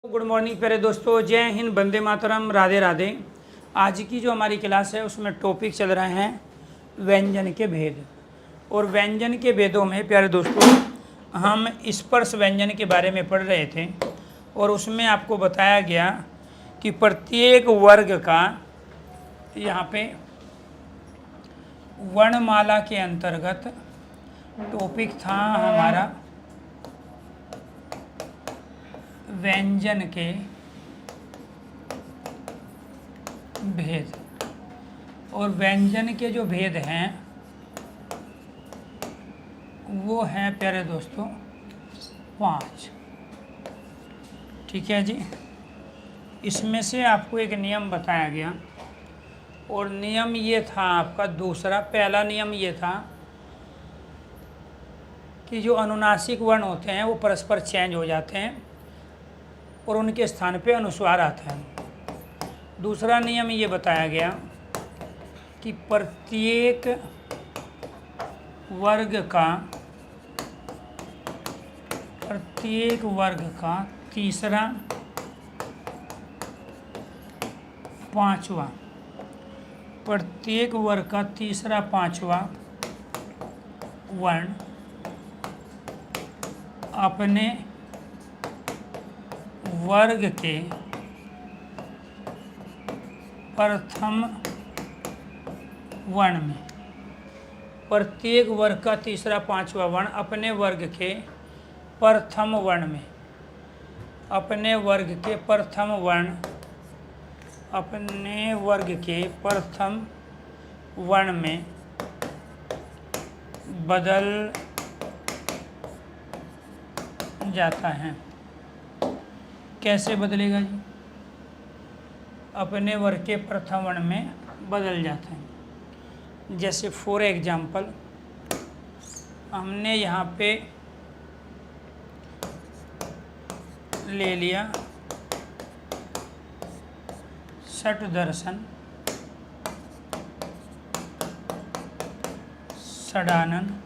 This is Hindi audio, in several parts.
गुड मॉर्निंग प्यारे दोस्तों, जय हिंद, वंदे मातरम, राधे राधे। आज की जो हमारी क्लास है उसमें टॉपिक चल रहे हैं व्यंजन के भेद। और व्यंजन के भेदों में प्यारे दोस्तों हम स्पर्श व्यंजन के बारे में पढ़ रहे थे और उसमें आपको बताया गया कि प्रत्येक वर्ग का यहाँ पे वर्णमाला के अंतर्गत टॉपिक था हमारा व्यंजन के भेद। और व्यंजन के जो भेद हैं वो हैं प्यारे दोस्तों 5। ठीक है जी। इसमें से आपको एक नियम बताया गया और नियम ये था आपका दूसरा। पहला नियम ये था कि जो अनुनासिक वर्ण होते हैं वो परस्पर चेंज हो जाते हैं और उनके स्थान पे अनुस्वार आता है। दूसरा नियम ये बताया गया कि प्रत्येक वर्ग का तीसरा पांचवा वर्ण अपने वर्ग के प्रथम वर्ण में, प्रत्येक वर्ग का तीसरा पांचवा वर्ण अपने वर्ग के प्रथम वर्ण में, अपने वर्ग के प्रथम वर्ण में बदल जाता है। कैसे बदलेगा जी? अपने वर्ग के प्रथम वर्ण में बदल जाता है। जैसे फॉर एग्जाम्पल हमने यहाँ पे ले लिया षट दर्शन, षडानन,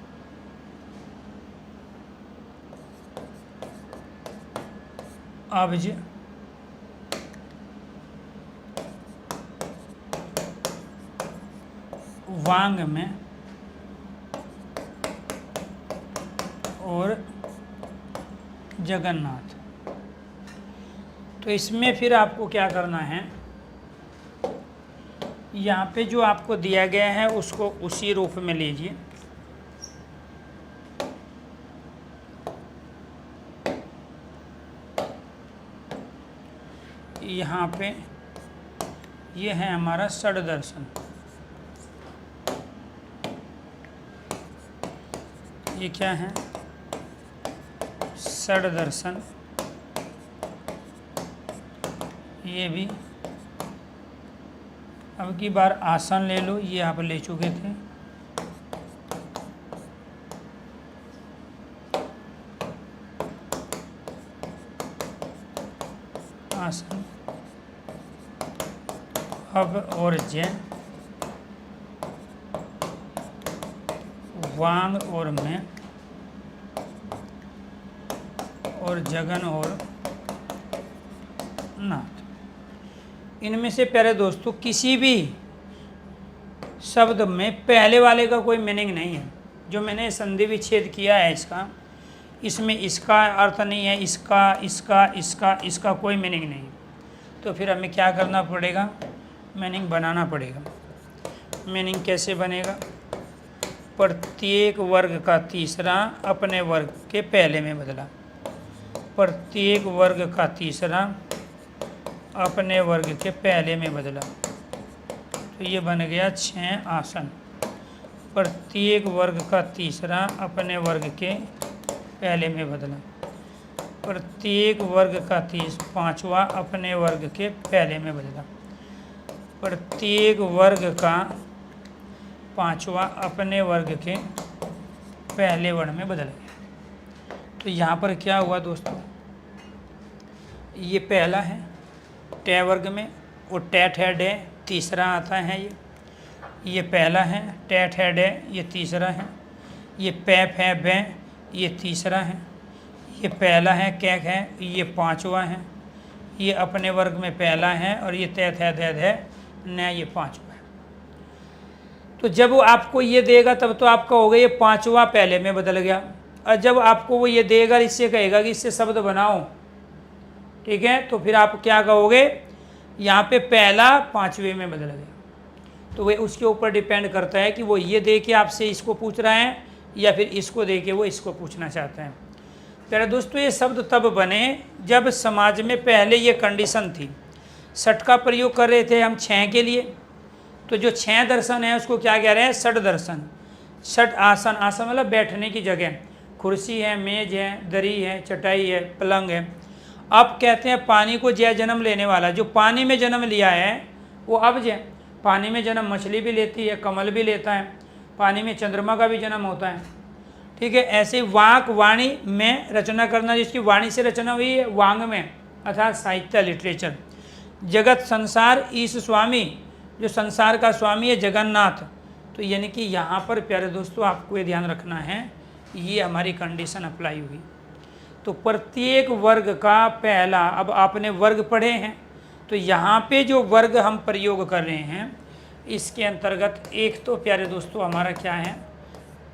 अब्ज, वांग में और जगन्नाथ। तो इसमें फिर आपको क्या करना है, यहाँ पे जो आपको दिया गया है उसको उसी रूप में लीजिए। यहाँ पे ये है हमारा षड दर्शन, ये क्या है? षड दर्शन। ये भी अब की बार आसन ले लो, ये आप ले चुके थे। आसन, अब और जैन, वांग और में, और जगन और नाथ। इनमें से प्यारे दोस्तों किसी भी शब्द में पहले वाले का कोई मीनिंग नहीं है। जो मैंने संधि विच्छेद किया है इसमें इसका अर्थ नहीं है, इसका कोई मीनिंग नहीं। तो फिर हमें क्या करना पड़ेगा? मीनिंग बनाना पड़ेगा। मीनिंग कैसे बनेगा? प्रत्येक वर्ग का तीसरा अपने वर्ग के पहले में बदला। प्रत्येक वर्ग का तीसरा अपने वर्ग के पहले में बदला। तो ये बन गया 6 आसन। प्रत्येक वर्ग का तीसरा अपने वर्ग के पहले में बदला। प्रत्येक वर्ग का पांचवा अपने वर्ग के पहले में बदला। प्रत्येक वर्ग का पांचवा अपने वर्ग के पहले वर्ण में बदल गया। तो यहाँ पर क्या हुआ दोस्तों? ये पहला है टे वर्ग में, और टैट है डे तीसरा आता है। ये पहला है, टैट है डे ये तीसरा है। ये पैप है बे ये तीसरा है। ये पहला है, कैक है, ये पांचवा है। ये अपने वर्ग में पहला है और ये तैथ है न ये पांचवा है। तो जब वो आपको ये देगा तब तो आपका हो गया ये पांचवा पहले में बदल गया, और जब आपको वो ये देगा इससे कहेगा कि इससे शब्द बनाओ, ठीक है, तो फिर आप क्या कहोगे, यहाँ पे पहला पांचवे में बदल गया। तो वह उसके ऊपर डिपेंड करता है कि वो ये दे के आपसे इसको पूछ रहा है या फिर इसको दे के वो इसको पूछना चाहते हैं। प्यारे दोस्तों, ये शब्द तब बने जब समाज में पहले ये कंडीशन थी। षट का प्रयोग कर रहे थे हम 6 के लिए, तो जो 6 दर्शन है उसको क्या कह रहे हैं, षट दर्शन। षट आसन, आसन मतलब बैठने की जगह, कुर्सी है, मेज है, दरी है, चटाई है, पलंग है। अब कहते हैं पानी को जय जन्म लेने वाला, जो पानी में जन्म लिया है वो अब्ज है। पानी में जन्म मछली भी लेती है, कमल भी लेता है, पानी में चंद्रमा का भी जन्म होता है, ठीक है। ऐसे वाक वाणी में रचना करना, जिसकी वाणी से रचना हुई है वांग में, अर्थात साहित्य लिटरेचर। जगत संसार ईश स्वामी, जो संसार का स्वामी है जगन्नाथ। तो यानी कि यहाँ पर प्यारे दोस्तों आपको ये ध्यान रखना है, ये हमारी कंडीशन अप्लाई हुई। तो प्रत्येक वर्ग का पहला, अब आपने वर्ग पढ़े हैं तो यहाँ पे जो वर्ग हम प्रयोग कर रहे हैं इसके अंतर्गत एक तो प्यारे दोस्तों हमारा क्या है,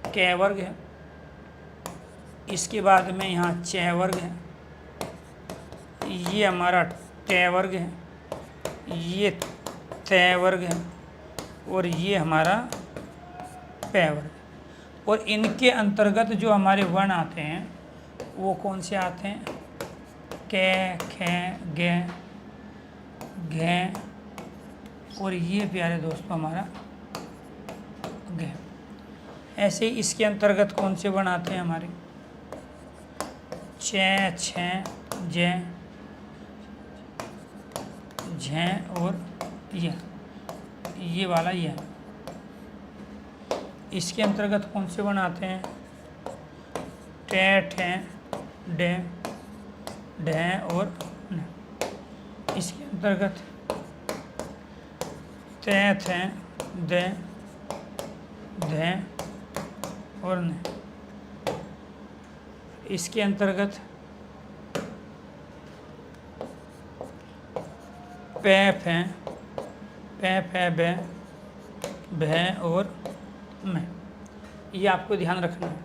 कै वर्ग है, इसके बाद में यहाँ चै वर्ग है, ये हमारा टै वर्ग है, ये तै वर्ग है और ये हमारा पै वर्ग। और इनके अंतर्गत जो हमारे वर्ण आते हैं वो कौन से आते हैं, कै, खे, गे, घे और ये प्यारे दोस्तों हमारा घे। ऐसे ही इसके अंतर्गत कौन से वर्ण आते हैं हमारे, चै, छे, जै, झै और ये वाला ये। इसके अंतर्गत कौन से वर्ण आते हैं, टे, ठे, डे, ढे और न। इसके अंतर्गत तै, थे, दे, धे और न। इसके अंतर्गत पै, फै, पै, फै, बे, भै और मैं। ये आपको ध्यान रखना है।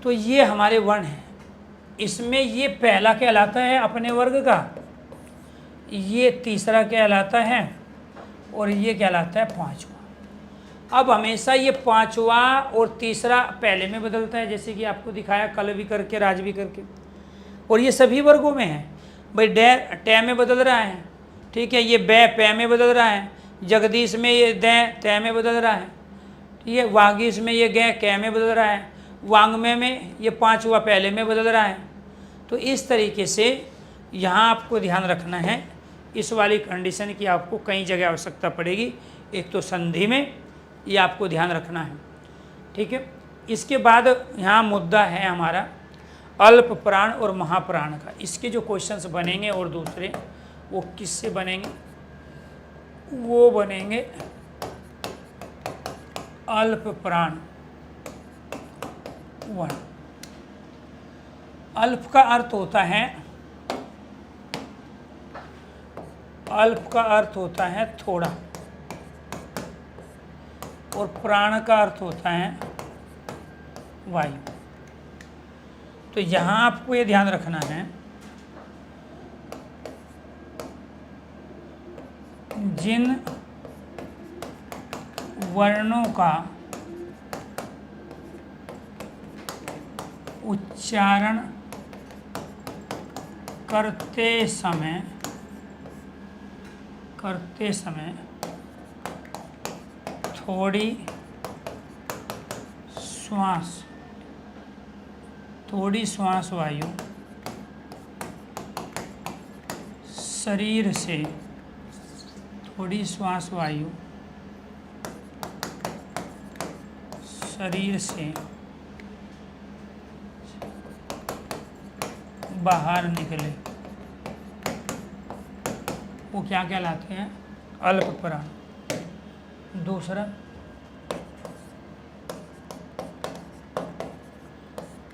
तो ये हमारे वर्ण हैं। इसमें ये पहला कहलाता है अपने वर्ग का, ये तीसरा कहलाता है और ये कहलाता है पांचवा। अब हमेशा ये पांचवा और तीसरा पहले में बदलता है, जैसे कि आपको दिखाया कल भी करके राज भी करके। और ये सभी वर्गों में है भाई, डे टै में बदल रहा है, ठीक है, ये बै पै में बदल रहा है, जगदीश में ये दै तै में बदल रहा है, ये वागीश में ये गे कै में बदल रहा है, वांग्मय में ये पांचवा पहले में बदल रहा है। तो इस तरीके से यहाँ आपको ध्यान रखना है, इस वाली कंडीशन की आपको कई जगह आवश्यकता पड़ेगी। एक तो संधि में ये आपको ध्यान रखना है, ठीक है। इसके बाद यहाँ मुद्दा है हमारा अल्प प्राण और महाप्राण का। इसके जो क्वेश्चंस बनेंगे और दूसरे वो किससे बनेंगे, वो बनेंगे अल्प प्राण वर्ण। अल्प का अर्थ होता है, अल्प का अर्थ होता है थोड़ा, और प्राण का अर्थ होता है वायु। तो यहाँ आपको ये ध्यान रखना है, जिन वर्णों का उच्चारण करते समय थोड़ी श्वास वायु शरीर से, थोड़ी श्वास वायु शरीर से बाहर निकले, वो क्या कहलाते हैं, अल्प प्राण। दूसरा,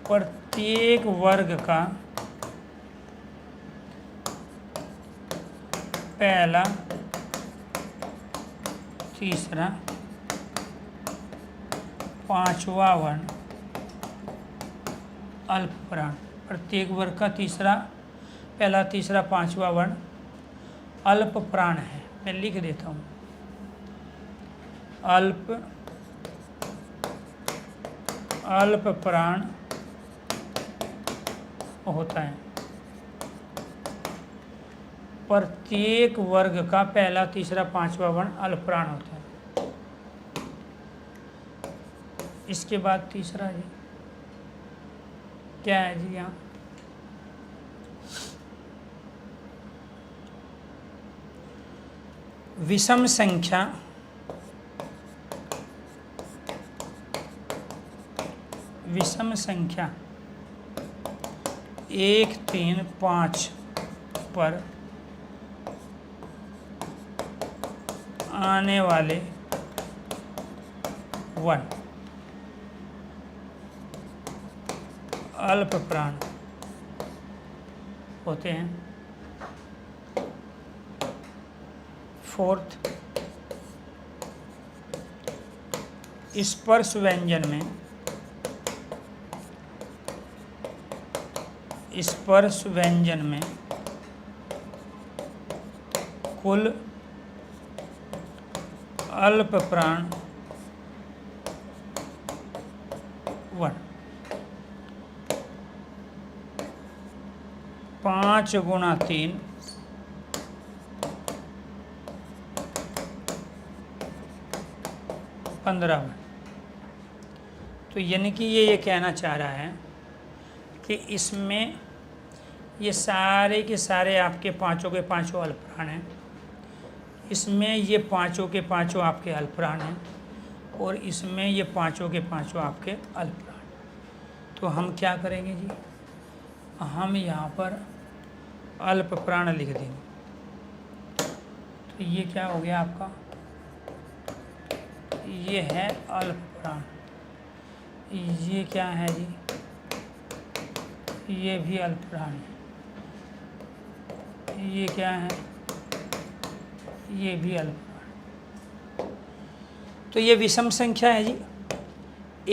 प्रत्येक वर्ग का पहला, तीसरा, पांचवा वर्ण अल्प प्राण। प्रत्येक वर्ग का तीसरा, पहला, तीसरा, पांचवा वर्ण अल्प प्राण है। मैं लिख देता हूँ, अल्प प्राण होता है। प्रत्येक वर्ग का पहला, तीसरा, पांचवा वर्ण अल्प प्राण होता है। इसके बाद तीसरा जी क्या है जी? यहाँ विषम संख्या संख्या 1, 3, 5 पर आने वाले वर्ण अल्प प्राण होते हैं। फोर्थ, स्पर्श व्यंजन में कुल अल्प प्राण वर्ण 5 गुणा 3 15 वर्ण। तो यानी कि ये कहना चाह रहा है कि इसमें ये सारे के सारे आपके पांचों के पांचों अल्प प्राण हैं। इसमें ये पांचों के पांचों आपके अल्प प्राण हैं और इसमें ये पांचों के पांचों आपके अल्प प्राण। तो हम क्या करेंगे जी? हम यहाँ पर अल्प प्राण लिख देंगे। तो ये क्या हो गया आपका? ये है अल्प प्राण। ये क्या है जी? ये भी अल्प प्राण है। ये क्या है? ये भी अल्प प्राण। तो ये विषम संख्या है जी।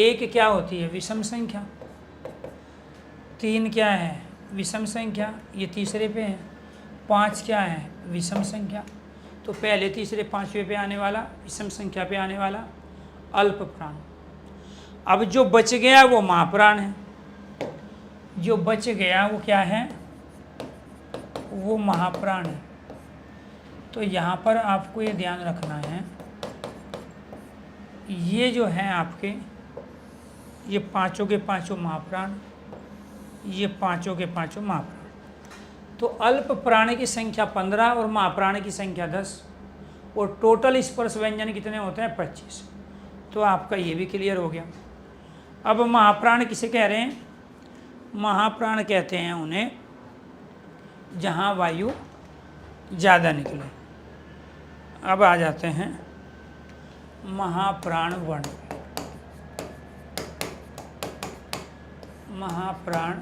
एक क्या होती है? विषम संख्या। 3 क्या है? विषम संख्या, ये तीसरे पे है। 5 क्या है? विषम संख्या। तो पहले, तीसरे, पांचवे पे आने वाला, विषम संख्या पे आने वाला अल्प प्राण। अब जो बच गया वो महाप्राण है। जो बच गया वो क्या है? वो महाप्राण है। तो यहाँ पर आपको ये ध्यान रखना है, ये जो है आपके, ये पांचों के पांचों महाप्राण, ये पांचों के पांचों महाप्राण। तो अल्प प्राण की संख्या 15 और महाप्राण की संख्या 10 और टोटल स्पर्श व्यंजन कितने होते हैं? 25। तो आपका ये भी क्लियर हो गया। अब महाप्राण किसे कह रहे हैं? महाप्राण कहते हैं उन्हें जहाँ वायु ज़्यादा निकले। अब आ जाते हैं महाप्राण वर्ण। महाप्राण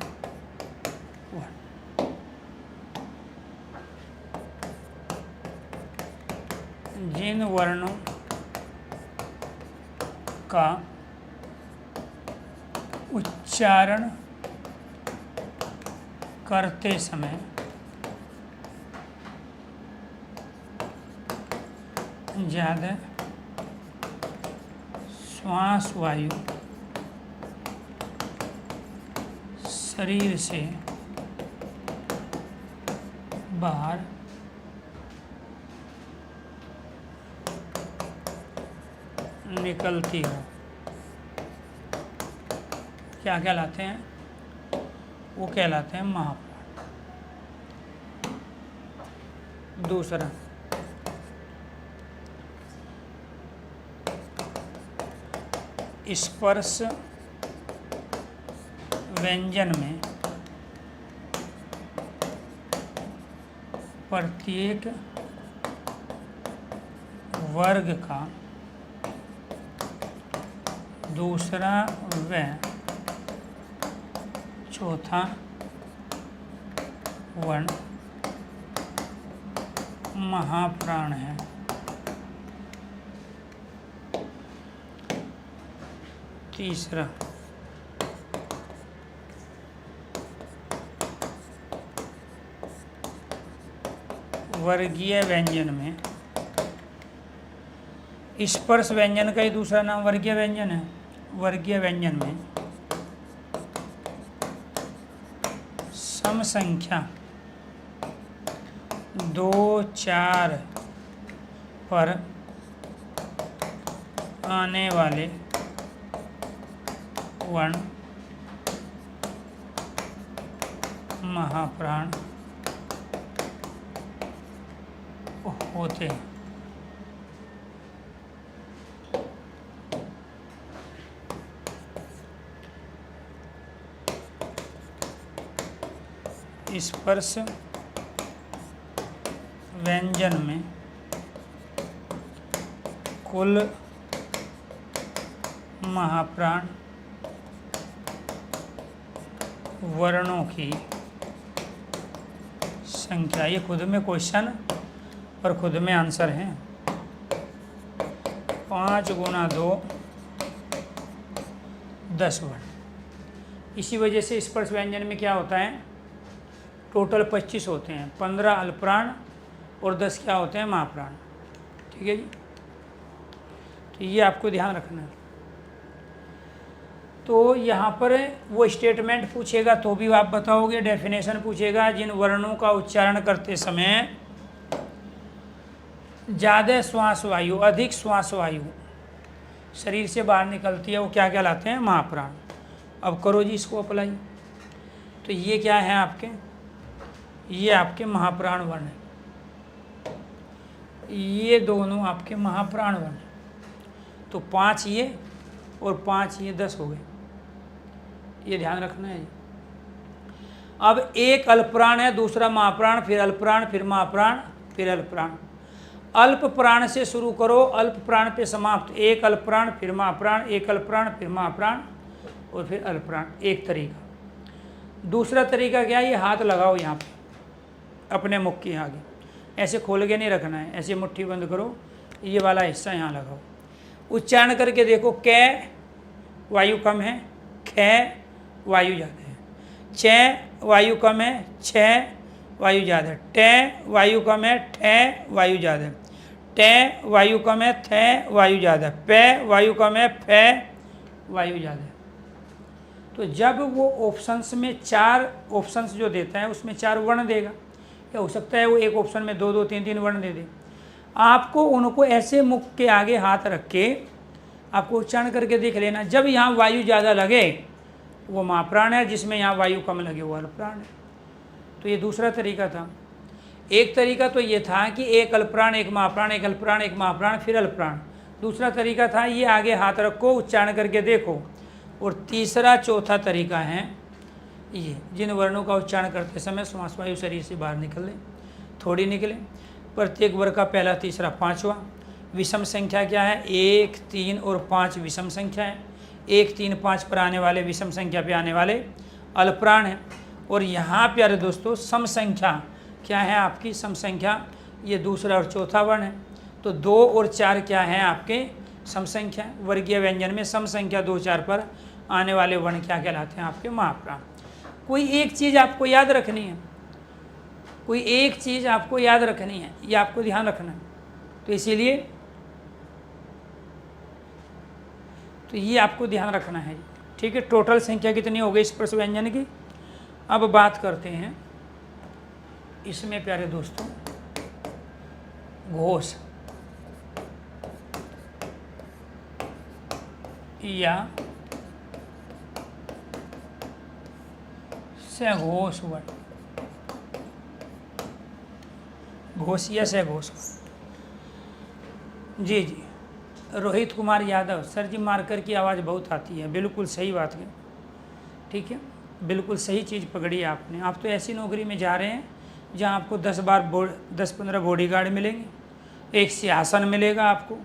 वर्ण जिन वर्णों का उच्चारण करते समय ज़्यादा श्वास वायु शरीर से बाहर निकलती हो, क्या कहलाते हैं? वो कहलाते हैं महाप्राण। दूसरा, स्पर्श व्यंजन में प्रत्येक वर्ग का दूसरा व चौथा वर्ण महाप्राण है। तीसरा, वर्गीय व्यंजन में, स्पर्श व्यंजन का ही दूसरा नाम वर्गीय व्यंजन है। वर्गीय व्यंजन में सम संख्या 2, 4 पर आने वाले वर्ण महाप्राण होते हैं। स्पर्श व्यंजन में कुल महाप्राण वर्णों की संख्या, ये खुद में क्वेश्चन और खुद में आंसर है। 5 × 2 10 वर्ण। इसी वजह से स्पर्श व्यंजन में क्या होता है, टोटल 25 होते हैं, 15 अल्पप्राण और 10 क्या होते हैं, महाप्राण। ठीक है जी, तो ये आपको ध्यान रखना है। तो यहाँ पर वो स्टेटमेंट पूछेगा तो भी आप बताओगे, डेफिनेशन पूछेगा, जिन वर्णों का उच्चारण करते समय ज़्यादा श्वास वायु, अधिक श्वास वायु शरीर से बाहर निकलती है, वो क्या कहलाते हैं, महाप्राण। अब करो जी इसको अप्लाई। तो ये क्या है आपके, ये आपके महाप्राण वर्ण है, ये दोनों आपके महाप्राण वर्ण। तो 5 ये और 5 ये 10 हो गए, ये ध्यान रखना है। अब एक अल्पप्राण है, दूसरा महाप्राण, फिर अल्पप्राण, फिर महाप्राण, फिर अल्पप्राण। अल्प प्राण से शुरू करो, अल्प प्राण पे समाप्त। एक अल्पप्राण, फिर महाप्राण, एक अल्पप्राण, फिर महाप्राण और फिर अल्पप्राण। एक तरीका। दूसरा तरीका क्या है, ये हाथ लगाओ यहाँ पे अपने मुख के आगे, ऐसे खोल के नहीं रखना है, ऐसे मुट्ठी बंद करो, ये वाला हिस्सा यहाँ लगाओ। उच्चारण करके देखो, कै वायु कम है, ख वायु ज़्यादा है, च वायु कम है, छ वायु ज़्यादा है, ट वायु कम है, ठ वायु ज़्यादा है, ट वायु कम है, थ वायु ज़्यादा है, प वायु कम है, फ वायु ज़्यादा है। तो जब वो ऑप्शंस में 4 ऑप्शंस जो देता है उसमें 4 वर्ण देगा, या हो सकता है वो एक ऑप्शन में 2 2 3 3 वर्ण दे दे। आपको उनको ऐसे मुख के आगे हाथ रख के आपको उच्चारण करके देख लेना। जब यहाँ वायु ज़्यादा लगे वो महाप्राण है, जिसमें यहाँ वायु कम लगे वो अल्पप्राण है। तो ये दूसरा तरीका था। एक तरीका तो ये था कि एक अल्पप्राण, एक महाप्राण, एक अल्पप्राण, एक महाप्राण, फिर अल्पप्राण। दूसरा तरीका था ये आगे हाथ रखो, उच्चारण करके देखो। और तीसरा चौथा तरीका है ये, जिन वर्णों का उच्चारण करते समय श्वास वायु शरीर से बाहर निकले, थोड़ी निकले। प्रत्येक वर्ग का पहला, तीसरा, पाँचवा। विषम संख्या क्या है, 1 3 और 5 विषम संख्या है। 1 3 5 पर आने वाले, विषम संख्या पे आने वाले अल्पप्राण है। और यहाँ प्यारे दोस्तों सम संख्या क्या है आपकी, सम संख्या ये दूसरा और चौथा वर्ण है। तो 2 और 4 क्या है आपके, सम संख्या। वर्गीय व्यंजन में सम संख्या 2 4 पर आने वाले वर्ण क्या कहलाते हैं आपके, महाप्राण। कोई एक चीज़ आपको याद रखनी है, कोई एक चीज़ आपको याद रखनी है, ये आपको ध्यान रखना है। तो इसीलिए तो ये आपको ध्यान रखना है। ठीक है, टोटल संख्या कितनी हो गई स्पर्श व्यंजन की। अब बात करते हैं इसमें प्यारे दोस्तों घोष या सघोष वर्ण, घोष या सघोष। जी जी, रोहित कुमार यादव सर जी, मार्कर की आवाज़ बहुत आती है। बिल्कुल सही बात है, ठीक है, बिल्कुल सही चीज़ पकड़ी है आपने। आप तो ऐसी नौकरी में जा रहे हैं जहां आपको 10-15 बॉडीगार्ड मिलेंगे, एक सिंहासन मिलेगा आपको,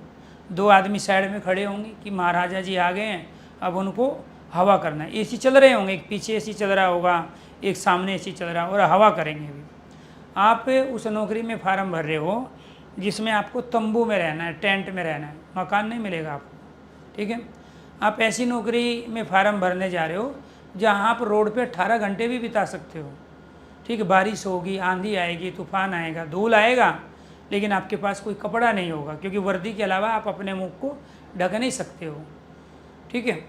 2 आदमी साइड में खड़े होंगे कि महाराजा जी आ गए हैं, अब उनको हवा करना है। एसी चल रहे होंगे, एक पीछे एसी चल रहा होगा, एक सामने एसी चल रहा है, और हवा करेंगे भी। आप उस नौकरी में फार्म भर रहे हो जिसमें आपको तंबू में रहना है, टेंट में रहना है, मकान नहीं मिलेगा आपको, ठीक है। आप ऐसी नौकरी में फार्म भरने जा रहे हो जहाँ आप रोड पे 18 घंटे भी बिता सकते हो, ठीक है। बारिश होगी, आंधी आएगी, तूफान आएगा, धूल आएगा, लेकिन आपके पास कोई कपड़ा नहीं होगा, क्योंकि वर्दी के अलावा आप अपने मुख को ढक नहीं सकते हो, ठीक है।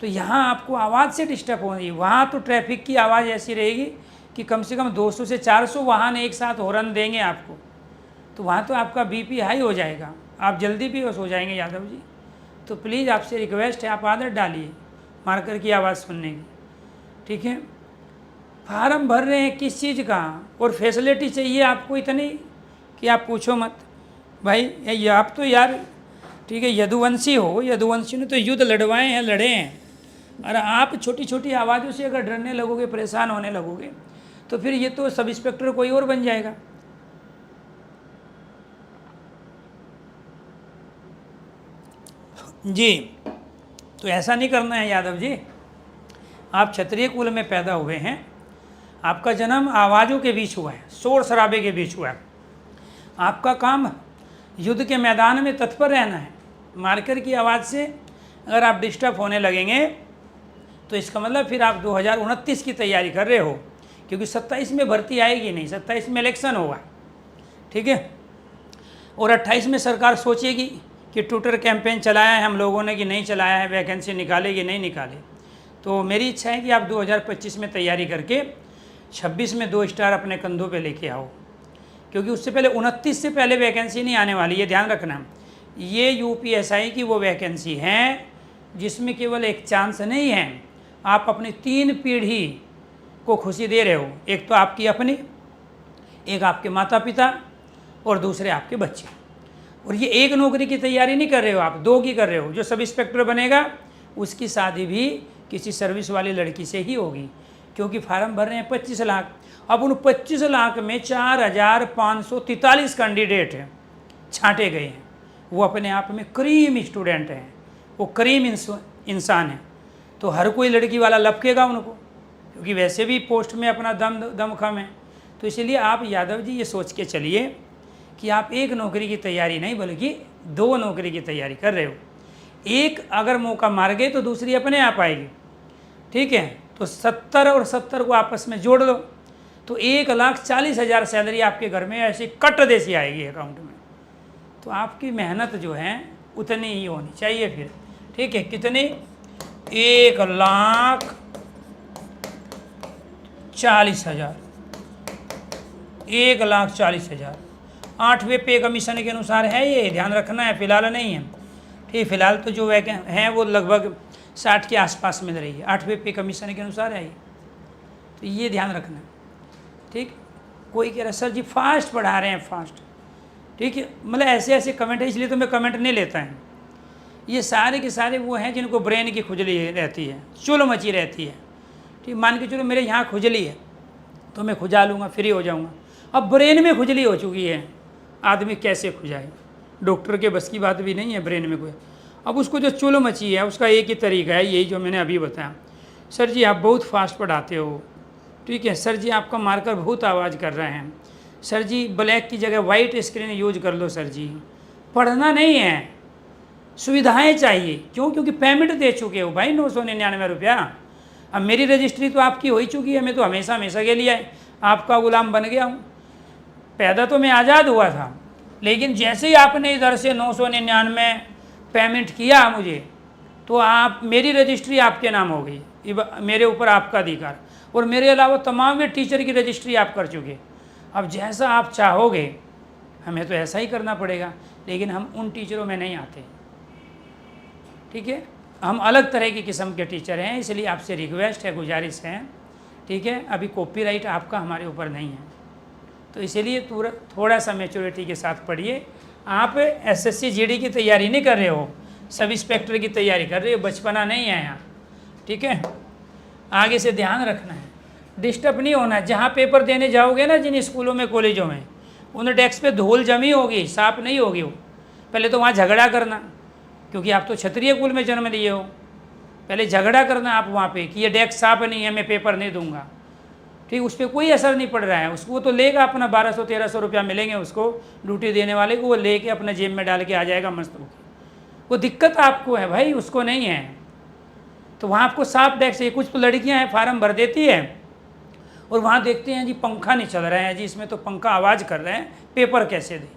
तो यहाँ आपको आवाज़ से डिस्टर्ब होगी। वहाँ तो ट्रैफिक की आवाज़ ऐसी रहेगी कि कम से कम 200 से 400 वाहन एक साथ हॉर्न देंगे आपको, तो वहाँ तो आपका बीपी हाई हो जाएगा, आप जल्दी बेहोश हो जाएंगे यादव जी। तो प्लीज़ आपसे रिक्वेस्ट है, आप आदत डालिए मार्कर की आवाज़ सुनने की, ठीक है। फार्म भर रहे हैं किस चीज़ का, और फैसिलिटी चाहिए आपको इतनी कि आप पूछो मत भाई। ये आप तो यार, ठीक है, यदुवंशी हो, यदुवंशी ने तो युद्ध लड़वाए हैं, लड़े हैं, और आप छोटी छोटी आवाज़ों से अगर डरने लगोगे, परेशान होने लगोगे, तो फिर ये तो सब इंस्पेक्टर कोई और बन जाएगा। जी, तो ऐसा नहीं करना है यादव जी। आप क्षत्रिय कुल में पैदा हुए हैं, आपका जन्म आवाज़ों के बीच हुआ है, शोर शराबे के बीच हुआ है। आपका काम युद्ध के मैदान में तत्पर रहना है। मार्कर की आवाज़ से अगर आप डिस्टर्ब होने लगेंगे तो इसका मतलब फिर आप 2029 की तैयारी कर रहे हो, क्योंकि 27 में भर्ती आएगी नहीं, 27 में इलेक्शन होगा, ठीक है। और 28 में सरकार सोचेगी कि ट्विटर कैंपेन चलाया है हम लोगों ने कि नहीं चलाया है, वैकेंसी निकाले कि नहीं निकाले। तो मेरी इच्छा है कि आप 2025 में तैयारी करके 26 में 2 स्टार अपने कंधों पे लेके आओ, क्योंकि उससे पहले 29 से पहले वैकेंसी नहीं आने वाली, ये ध्यान रखना। ये यूपीएसआई की वो वैकेंसी है जिसमें केवल एक चांस नहीं है, आप अपनी 3 पीढ़ी को खुशी दे रहे हो। एक तो आपकी अपनी, एक आपके माता पिता, और दूसरे आपके बच्चे। और ये एक नौकरी की तैयारी नहीं कर रहे हो आप, 2 की कर रहे हो। जो सब इंस्पेक्टर बनेगा उसकी शादी भी किसी सर्विस वाली लड़की से ही होगी, क्योंकि फार्म भर रहे हैं 25 लाख। अब उन 25 लाख में 4543 कैंडिडेट हैं, छांटे गए हैं। वो अपने आप में करीम स्टूडेंट हैं, वो करीम इंसान हैं। तो हर कोई लड़की वाला लपकेगा उनको, क्योंकि वैसे भी पोस्ट में अपना दम खम है। तो इसलिए आप यादव जी ये सोच के चलिए कि आप एक नौकरी की तैयारी नहीं बल्कि 2 नौकरी की तैयारी कर रहे हो। एक अगर मौका मार गए तो दूसरी अपने आप आएगी, ठीक है। तो 70 और 70 को आपस में जोड़ दो तो 1,40,000 सैलरी आपके घर में ऐसी कट देसी आएगी अकाउंट में। तो आपकी मेहनत जो है उतनी ही होनी चाहिए फिर, ठीक है। कितनी? 1,40,000, 1,40,000। 8वें पे कमीशन के अनुसार है, ये ध्यान रखना है, फिलहाल नहीं है, ठीक। फिलहाल तो जो वैकेंट हैं वो लगभग 60 के आसपास मिल रही है, 8वें पे कमीशन के अनुसार है ये। तो ये ध्यान रखना, ठीक। कोई कह रहा है सर जी फास्ट पढ़ा रहे हैं, फास्ट, ठीक है। मतलब ऐसे ऐसे कमेंट है, इसलिए तो मैं कमेंट नहीं लेता है। ये सारे के सारे वो हैं जिनको ब्रेन की खुजली रहती है, चुल मची रहती है, ठीक। मान के चलो मेरे यहाँ खुजली है तो मैं खुजा लूँगा, फ्री हो जाऊँगा। अब ब्रेन में खुजली हो चुकी है, आदमी कैसे खुजाए? डॉक्टर के बस की बात भी नहीं है ब्रेन में कोई। अब उसको जो चुल मची है उसका एक ही तरीका है, यही जो मैंने अभी बताया। सर जी आप बहुत फास्ट पढ़ाते हो, ठीक है। सर जी आपका मार्कर बहुत आवाज़ कर रहे हैं। सर जी ब्लैक की जगह वाइट स्क्रीन यूज कर लो। सर जी पढ़ना नहीं है, सुविधाएं चाहिए। क्यों? क्योंकि पेमेंट दे चुके हो भाई 999 रुपया। अब मेरी रजिस्ट्री तो आपकी हो ही चुकी है, मैं तो हमेशा हमेशा के लिए आपका गुलाम बन गया हूँ। पैदा तो मैं आज़ाद हुआ था, लेकिन जैसे ही आपने इधर से 999 पेमेंट किया मुझे, तो आप मेरी रजिस्ट्री आपके नाम हो गई, मेरे ऊपर आपका अधिकार। और मेरे अलावा तमाम वे टीचर की रजिस्ट्री आप कर चुके। अब जैसा आप चाहोगे हमें तो ऐसा ही करना पड़ेगा, लेकिन हम उन टीचरों में नहीं आते, ठीक है। हम अलग तरह की किस्म के टीचर हैं, इसलिए आपसे रिक्वेस्ट है, गुजारिश है, ठीक है। अभी कॉपीराइट आपका हमारे ऊपर नहीं है, तो इसीलिए थोड़ा सा मैच्योरिटी के साथ पढ़िए। आप एसएससी जीडी की तैयारी नहीं कर रहे हो, सब इंस्पेक्टर की तैयारी कर रहे हो, बचपना नहीं है यहाँ, ठीक है। आगे से ध्यान रखना है, डिस्टर्ब नहीं होना है। जहाँ पेपर देने जाओगे ना, जिन स्कूलों में कॉलेजों में, उन डेस्क पे धूल जमी होगी, साफ नहीं होगी वो। पहले तो वहाँ झगड़ा करना, क्योंकि आप तो क्षत्रिय कुल में जन्म लिए हो। पहले झगड़ा करना आप वहाँ पे कि ये डेस्क साफ नहीं है, मैं पेपर नहीं दूंगा, ठीक, उस पर कोई असर नहीं पड़ रहा है उसको, वो तो लेगा अपना 1200-1300 रुपया मिलेंगे उसको ड्यूटी देने वाले को, वो लेके अपने जेब में डाल के आ जाएगा मस्त होकर। वो दिक्कत आपको है भाई, उसको नहीं है। तो वहाँ आपको साफ डेस्क चाहिए। कुछ तो लड़कियाँ हैं फार्म भर देती है और वहाँ देखते हैं जी पंखा नहीं चल रहा है जी, इसमें तो पंखा आवाज़ कर रहे हैं, पेपर कैसे दे,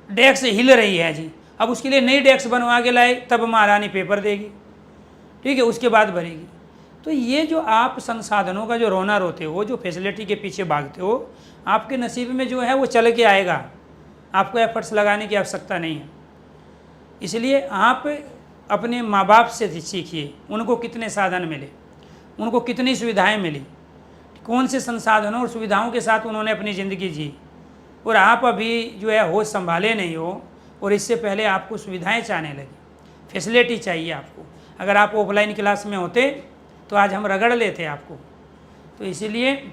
डेस्क हिल रही है जी। अब उसके लिए नई डेस्क बनवा के लाए तब महारानी पेपर देगी, ठीक है, उसके बाद भरेगी। तो ये जो आप संसाधनों का जो रोना रोते हो, जो फैसिलिटी के पीछे भागते हो, आपके नसीब में जो है वो चल के आएगा, आपको एफर्ट्स लगाने की आवश्यकता नहीं है। इसलिए आप अपने माँ बाप से सीखिए, उनको कितने साधन मिले, उनको कितनी सुविधाएं मिली, कौन से संसाधनों और सुविधाओं के साथ उन्होंने अपनी ज़िंदगी जी, और आप अभी जो है होश संभाले नहीं हो और इससे पहले आपको सुविधाएं चाहने लगी, फैसिलिटी चाहिए आपको। अगर आप ऑफलाइन क्लास में होते तो आज हम रगड़ लेते आपको। तो इसीलिए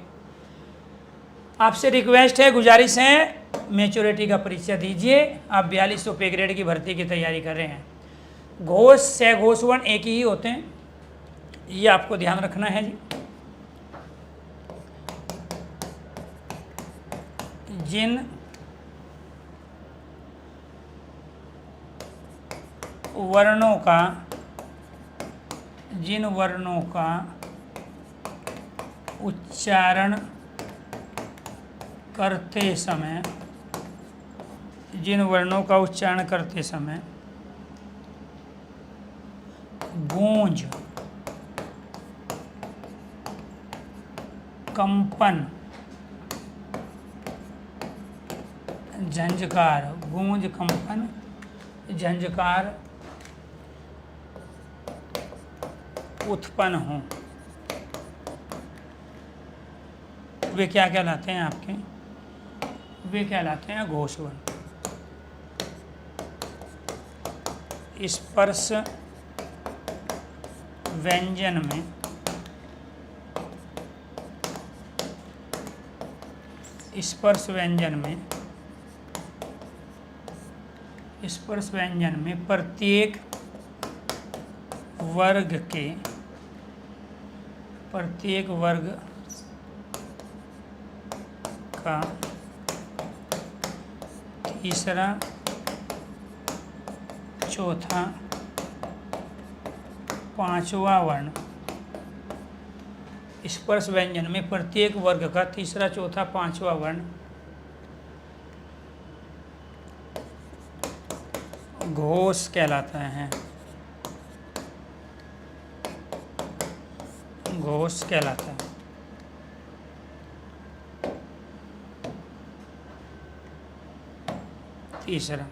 आपसे रिक्वेस्ट है, गुजारिश है, मैच्योरिटी का परिचय दीजिए। आप 4200 पे ग्रेड की भर्ती की तैयारी कर रहे हैं। घोष से घोष वर्ण एक ही होते हैं, ये आपको ध्यान रखना है जी। जिन वर्णों का उच्चारण करते समय गूंज, कंपन, झंझकार, गूंज, कंपन, झंझकार उत्पन्न हो, वे क्या कहलाते हैं आपके? वे कहलाते हैं घोष वर्ण। स्पर्श व्यंजन में प्रत्येक वर्ग का तीसरा, चौथा, पांचवा वर्ण, स्पर्श व्यंजन में प्रत्येक वर्ग का तीसरा, चौथा, पांचवा वर्ण घोष कहलाता है। घोष कहलाता है। तीसरा,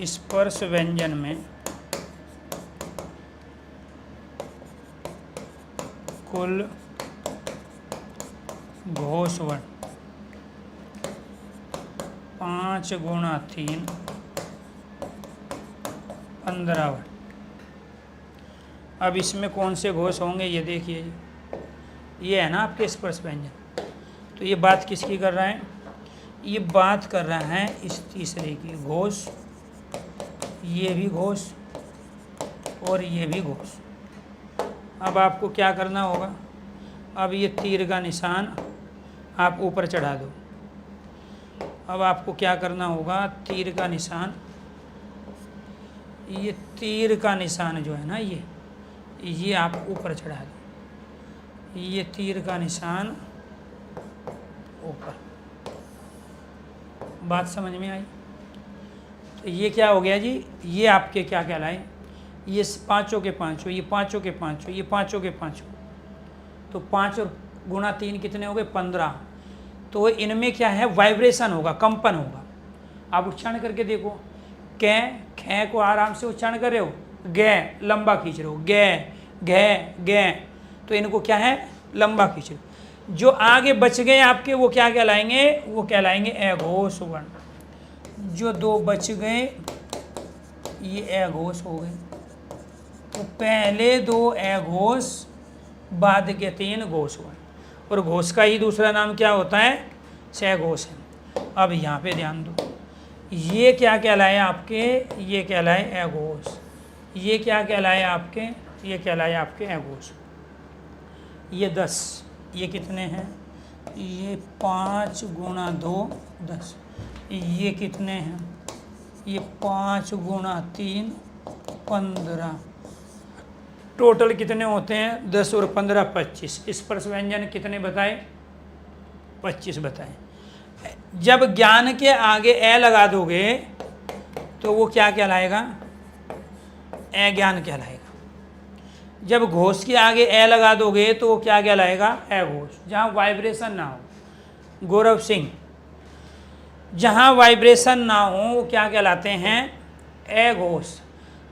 स्पर्श व्यंजन में कुल घोष वर्ण 5 गुणा 3 15 वर्ण। अब इसमें कौन से घोष होंगे ये देखिए, ये है ना आपके स्पर्श व्यंजन। तो ये बात किसकी कर रहा है? ये बात कर रहा है इस तीसरे की, घोष, ये भी घोष और ये भी घोष। अब आपको क्या करना होगा? अब ये तीर का निशान आप ऊपर चढ़ा दो। अब आपको क्या करना होगा? तीर का निशान, ये तीर का निशान जो है ना, ये आप ऊपर चढ़ा दो। ये तीर का निशान ऊपर। बात समझ में आई? तो ये क्या हो गया जी? ये आपके क्या कहलाए? ये पाँचों के पाँचों, ये पाँचों के पाँचों, ये पाँचों के पाँचों। तो 5 गुणा 3 कितने हो गए? 15। तो इनमें क्या है? वाइब्रेशन होगा, कंपन होगा। आप उच्चारण करके देखो, कै, खे को आराम से उच्चारण कर रहे हो, गे लंबा खींच रहे हो, गे घे गे, तो इनको क्या है? लंबा खींच रहे हो। जो आगे बच गए आपके वो क्या कहलाएंगे? वो कहलाएंगे अघोष वर्ण। जो 2 बच गए ये अघोष हो गए। तो पहले 2 अघोष, बाद के 3 घोष वर्ण। और घोष का ही दूसरा नाम क्या होता है? सघोष है। अब यहाँ पे ध्यान दो, ये क्या कहलाए आपके? ये कहलाए अघोष। ये क्या कहलाए आपके? तो ये कहलाए आपके एघोष। ये 10, ये कितने हैं, ये 5 गुणा 2 10, ये कितने हैं, ये 5 गुणा 3 15, टोटल कितने होते हैं 10 और 15 25। स्पर्श व्यंजन कितने बताए, 25 बताए। जब ज्ञान के आगे ए लगा दोगे तो वो क्या कहलाएगा, अज्ञान कहलाएगा। जब घोष के आगे ए लगा दोगे तो वो क्या कहलाएगा, अघोष। जहाँ वाइब्रेशन ना हो, गौरव सिंह, जहाँ वाइब्रेशन ना हो वो क्या कहलाते हैं, अघोष।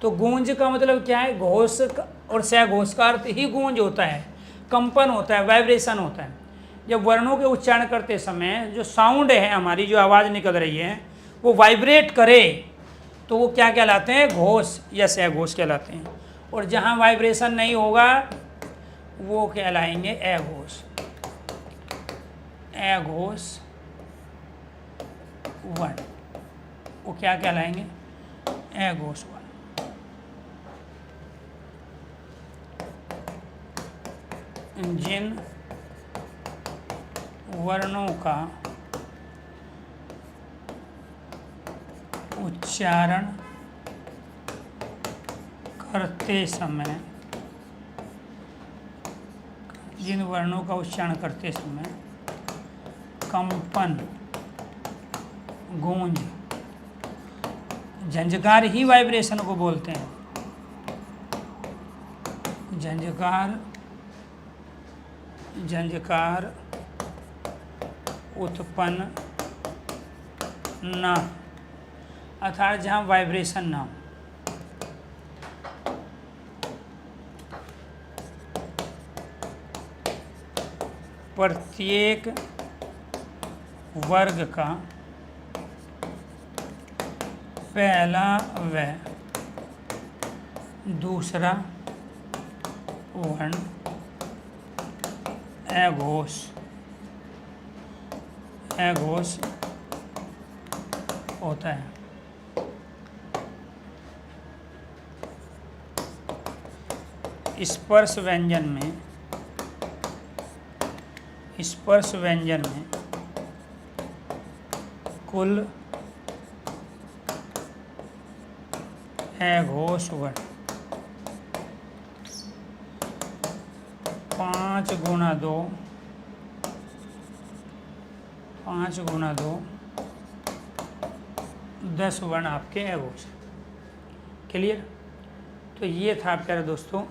तो गूंज का मतलब क्या है, घोष और सघोष का अर्थ ही गूंज होता है, कंपन होता है, वाइब्रेशन होता है। जब वर्णों के उच्चारण करते समय जो साउंड है, हमारी जो आवाज़ निकल रही है, वो वाइब्रेट करे तो वो क्या कहलाते हैं, घोष या सघोष कहलाते हैं। और जहाँ वाइब्रेशन नहीं होगा वो कहलाएंगे अघोष। अघोष वर्ण वो क्या कहलाएंगे, अघोष वर्ण। जिन वर्णों का उच्चारण करते समय, जिन वर्णों का उच्चारण करते समय कंपन, गूंज, झंझकार ही वाइब्रेशन को बोलते हैं। झंझकार उत्पन्न न, अर्थात जहाँ वाइब्रेशन ना हो। प्रत्येक वर्ग का पहला व दूसरा वर्ण अघोष होता है। स्पर्श व्यंजन में कुल अघोष वर्ण 5 गुणा 2 10 वर्ण आपके अघोष। क्लियर। तो ये था प्यारे दोस्तों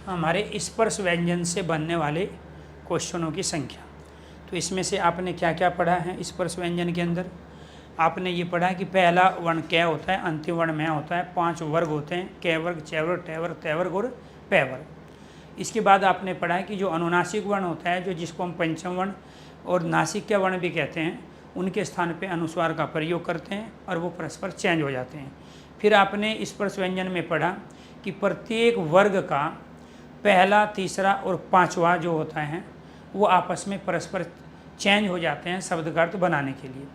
हमारे स्पर्श व्यंजन से बनने वाले क्वेश्चनों की संख्या। तो इसमें से आपने क्या क्या पढ़ा है स्पर्श व्यंजन के अंदर। आपने ये पढ़ा कि पहला वर्ण कै होता है, अंतिम वर्ण मैं होता है, 5 वर्ग होते हैं, कै वर्ग, चै वर्ग, टै वर्ग, तै वर्ग और पै वर्ग। इसके बाद आपने पढ़ा है कि जो अनुनासिक वर्ण होता है, जो जिसको हम पंचम वर्ण और नासिक का वर्ण भी कहते हैं, उनके स्थान पे अनुस्वार का प्रयोग करते हैं और वो परस्पर चेंज हो जाते हैं। फिर आपने स्पर्श व्यंजन में पढ़ा कि प्रत्येक वर्ग का पहला, तीसरा और पांचवा जो होता है वो आपस में परस्पर चेंज हो जाते हैं शब्द का अर्थ बनाने के लिए।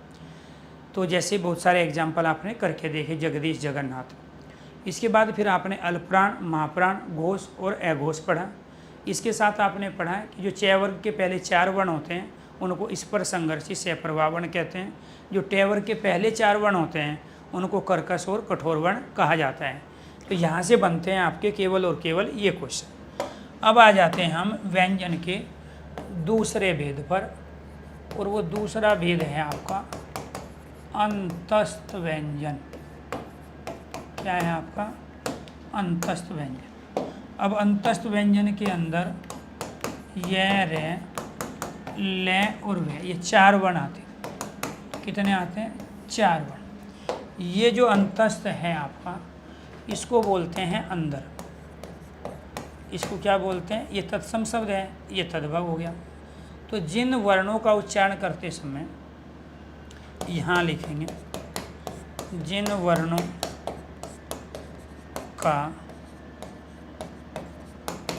तो जैसे बहुत सारे एग्जाम्पल आपने करके देखे, जगदीश, जगन्नाथ। इसके बाद फिर आपने अल्पप्राण, महाप्राण, घोष और अघोष पढ़ा। इसके साथ आपने पढ़ा कि जो चै वर्ग के पहले 4 वर्ण होते हैं उनको स्पर्श संघर्षी सप्रवाह वर्ण कहते हैं। जो टै वर्ग के पहले 4 वर्ण होते हैं उनको कर्कश और कठोर वर्ण कहा जाता है। तो यहाँ से बनते हैं आपके केवल और केवल ये क्वेश्चन। अब आ जाते हैं हम व्यंजन के दूसरे भेद पर, और वो दूसरा भेद है आपका अंतस्थ व्यंजन। क्या है आपका अंतस्थ व्यंजन। अब अंतस्थ व्यंजन के अंदर य, रे, ले और वे, ये 4 वर्ण आते हैं। कितने आते हैं? 4 वर्ण। ये जो अंतस्थ है आपका, इसको बोलते हैं अंदर। इसको क्या बोलते हैं? ये तत्सम शब्द है, ये तद्भव हो गया। तो जिन वर्णों का उच्चारण करते समय यहाँ लिखेंगे, जिन वर्णों का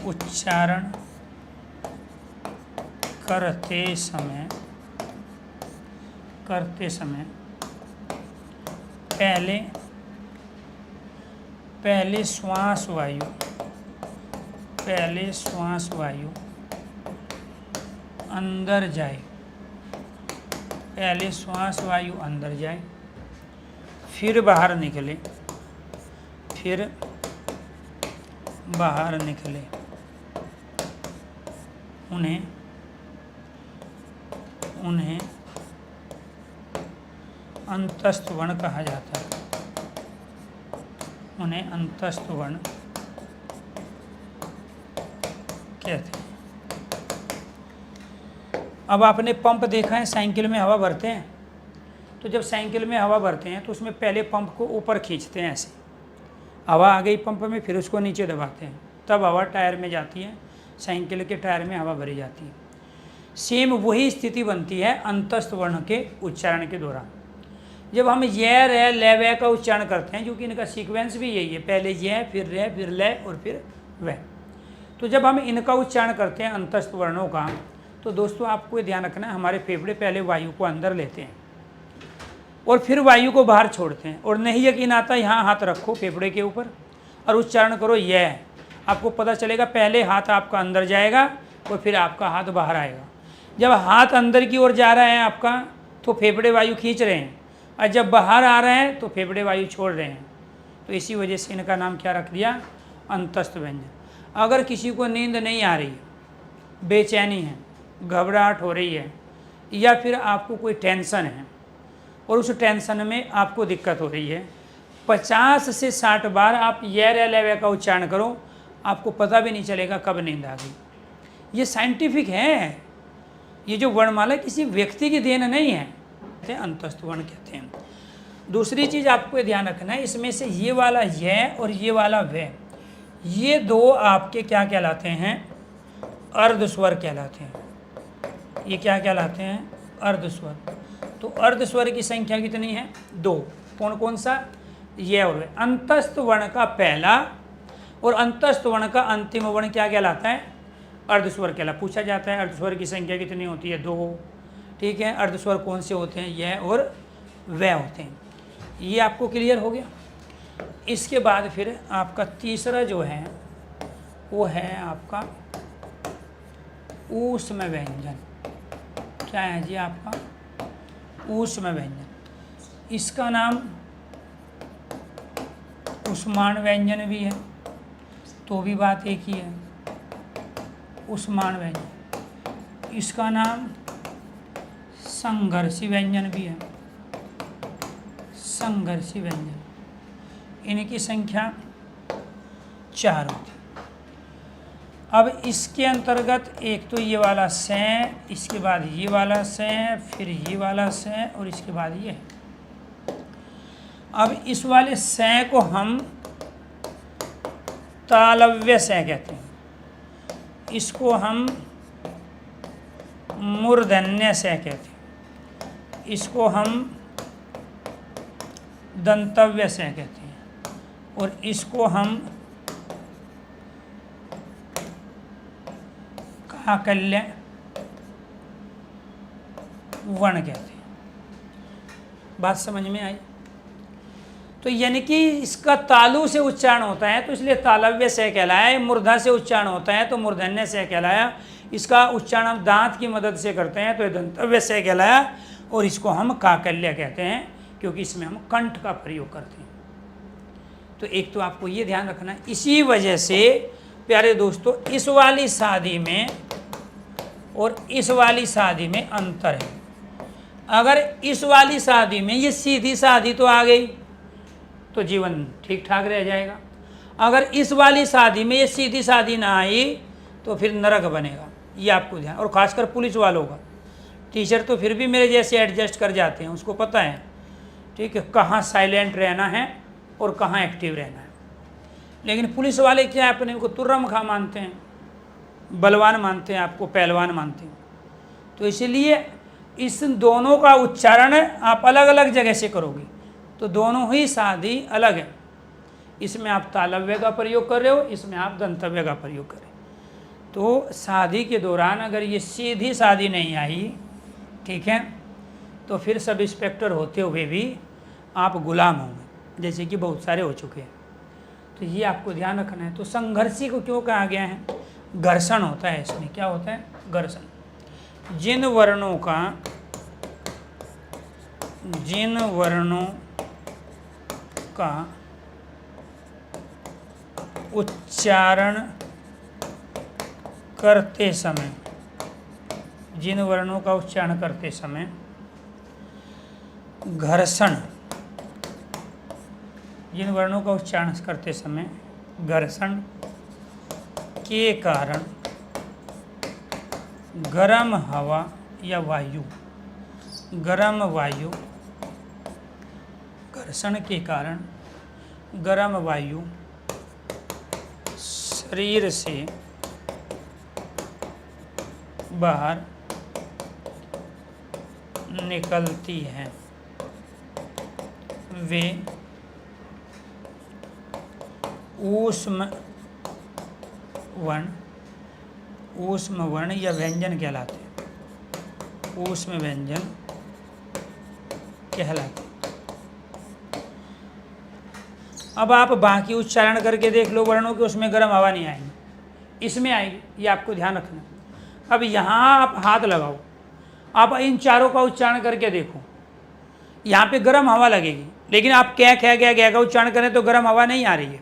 उच्चारण करते समय पहले श्वास वायु पहले श्वास वायु अंदर जाए, पहले श्वास वायु अंदर जाए, फिर बाहर निकले, फिर बाहर निकले। उन्हें अंतस्थ वर्ण कहा जाता है। उन्हें अंतस्थ वर्ण कहते हैं। अब आपने पंप देखा है, साइकिल में हवा भरते हैं, तो जब साइकिल में हवा भरते हैं तो उसमें पहले पंप को ऊपर खींचते हैं, ऐसे हवा आ गई पंप में, फिर उसको नीचे दबाते हैं, तब हवा टायर में जाती है, साइकिल के टायर में हवा भरी जाती है। सेम वही स्थिति बनती है अंतस्थ वर्ण के उच्चारण के दौरान। जब हम य रे ले वे का उच्चारण करते हैं, क्योंकि इनका सीक्वेंस भी यही है, पहले य फिर रे फिर ले और फिर वे। तो जब हम इनका उच्चारण करते हैं अंतस्थ वर्णों का, तो दोस्तों आपको ये ध्यान रखना है, हमारे फेफड़े पहले वायु को अंदर लेते हैं और फिर वायु को बाहर छोड़ते हैं। और नहीं यकीन आता, यहाँ हाथ रखो फेफड़े के ऊपर और उच्चारण करो यह, आपको पता चलेगा पहले हाथ आपका अंदर जाएगा और फिर आपका हाथ बाहर आएगा। जब हाथ अंदर की ओर जा रहा है आपका, तो फेफड़े वायु खींच रहे हैं, और जब बाहर आ रहे हैं तो फेफड़े वायु छोड़ रहे हैं। तो इसी वजह से इनका नाम क्या रख दिया, अंतस्थ व्यंजन। अगर किसी को नींद नहीं आ रही है, बेचैनी है, घबराहट हो रही है, या फिर आपको कोई टेंशन है और उस टेंशन में आपको दिक्कत हो रही है, 50 से 60 बार आप ये रे ले का उच्चारण करो, आपको पता भी नहीं चलेगा कब नींद आ गई। ये साइंटिफिक है, ये जो वर्णमाला किसी व्यक्ति की देन नहीं है, अंतस्थ वर्ण कहते हैं। दूसरी चीज़ आपको ध्यान रखना है, इसमें से ये वाला ये और ये वाला वे, ये दो आपके क्या कहलाते हैं, अर्धस्वर कहलाते हैं। ये क्या कहलाते हैं, अर्धस्वर। तो अर्धस्वर की संख्या कितनी है, 2। कौन कौन सा, ये और वे। अंतस्थ वर्ण का पहला और अंतस्थ वर्ण का अंतिम वर्ण क्या कहलाता है, अर्धस्वर कहला। पूछा जाता है अर्धस्वर की संख्या कितनी होती है, 2। ठीक है, अर्धस्वर कौन से होते हैं, यह और वह होते हैं। ये आपको क्लियर हो गया। इसके बाद फिर आपका तीसरा जो है वो है आपका ऊष्म व्यंजन। क्या है जी आपका, ऊष्म व्यंजन। इसका नाम ऊष्माण व्यंजन भी है, तो भी बात एक ही है, ऊष्माण व्यंजन। इसका नाम संघर्षी व्यंजन भी है, संघर्षी व्यंजन। इनकी संख्या 4 होती है। अब इसके अंतर्गत एक तो ये वाला से, इसके बाद ये वाला से, फिर ये वाला से और इसके बाद ये। अब इस वाले से को हम तालव्य से कहते हैं, इसको हम मूर्धन्य से कहते हैं, इसको हम दंतव्य से कहते हैं, और इसको हम काकल्य वर्ण कहते हैं। बात समझ में आई? तो यानी कि इसका तालु से उच्चारण होता है तो इसलिए तालव्य से कहलाया, मूर्धा से उच्चारण होता है तो मूर्धन्य से कहलाया, इसका उच्चारण हम दांत की मदद से करते हैं तो दंतव्य से कहलाया, और इसको हम काकल्य कहते हैं क्योंकि इसमें हम कंठ का प्रयोग करते हैं। तो एक तो आपको ये ध्यान रखना है। इसी वजह से प्यारे दोस्तों, इस वाली शादी में और इस वाली शादी में अंतर है। अगर इस वाली शादी में ये सीधी शादी तो आ गई तो जीवन ठीक ठाक रह जाएगा, अगर इस वाली शादी में ये सीधी शादी ना आई तो फिर नरक बनेगा। ये आपको ध्यान, और खासकर पुलिस वालों का। टीचर तो फिर भी मेरे जैसे एडजस्ट कर जाते हैं, उसको पता है ठीक है कहाँ साइलेंट रहना है और कहाँ एक्टिव रहना है। लेकिन पुलिस वाले क्या अपने को तुर्रम खा मानते हैं, बलवान मानते हैं, आपको पहलवान मानते हैं। तो इसीलिए इस दोनों का उच्चारण आप अलग अलग जगह से करोगे तो दोनों ही शादी अलग है। इसमें आप तालव्य का प्रयोग कर रहे हो, इसमें आप दंतव्य का प्रयोग कर रहे हो। तो शादी के दौरान अगर ये सीधी शादी नहीं आई, ठीक है, तो फिर सब इंस्पेक्टर होते हुए भी आप गुलाम होंगे, जैसे कि बहुत सारे हो चुके हैं। तो तो ये आपको ध्यान रखना है। तो संघर्षी को क्यों कहा गया है? घर्षण होता है इसमें। क्या होता है? घर्षण। जिन वर्णों का उच्चारण करते समय, जिन वर्णों का उच्चारण करते समय घर्षण, जिन वर्णों का उच्चारण करते समय घर्षण के कारण गर्म हवा या वायु, गर्म वायु, घर्षण के कारण गर्म वायु शरीर से बाहर निकलती है, वे ऊष्म वर्ण या व्यंजन कहलाते हैं। ऊष्म व्यंजन कहलाते। अब आप बाकी उच्चारण करके देख लो वर्णों के, उसमें गर्म हवा नहीं आएगी, इसमें आएगी, ये आपको ध्यान रखना। अब यहाँ आप हाथ लगाओ, आप इन चारों का उच्चारण करके देखो, यहाँ पे गर्म हवा लगेगी, लेकिन आप कै खे गया गया का उच्चारण करें तो गर्म हवा नहीं आ रही है।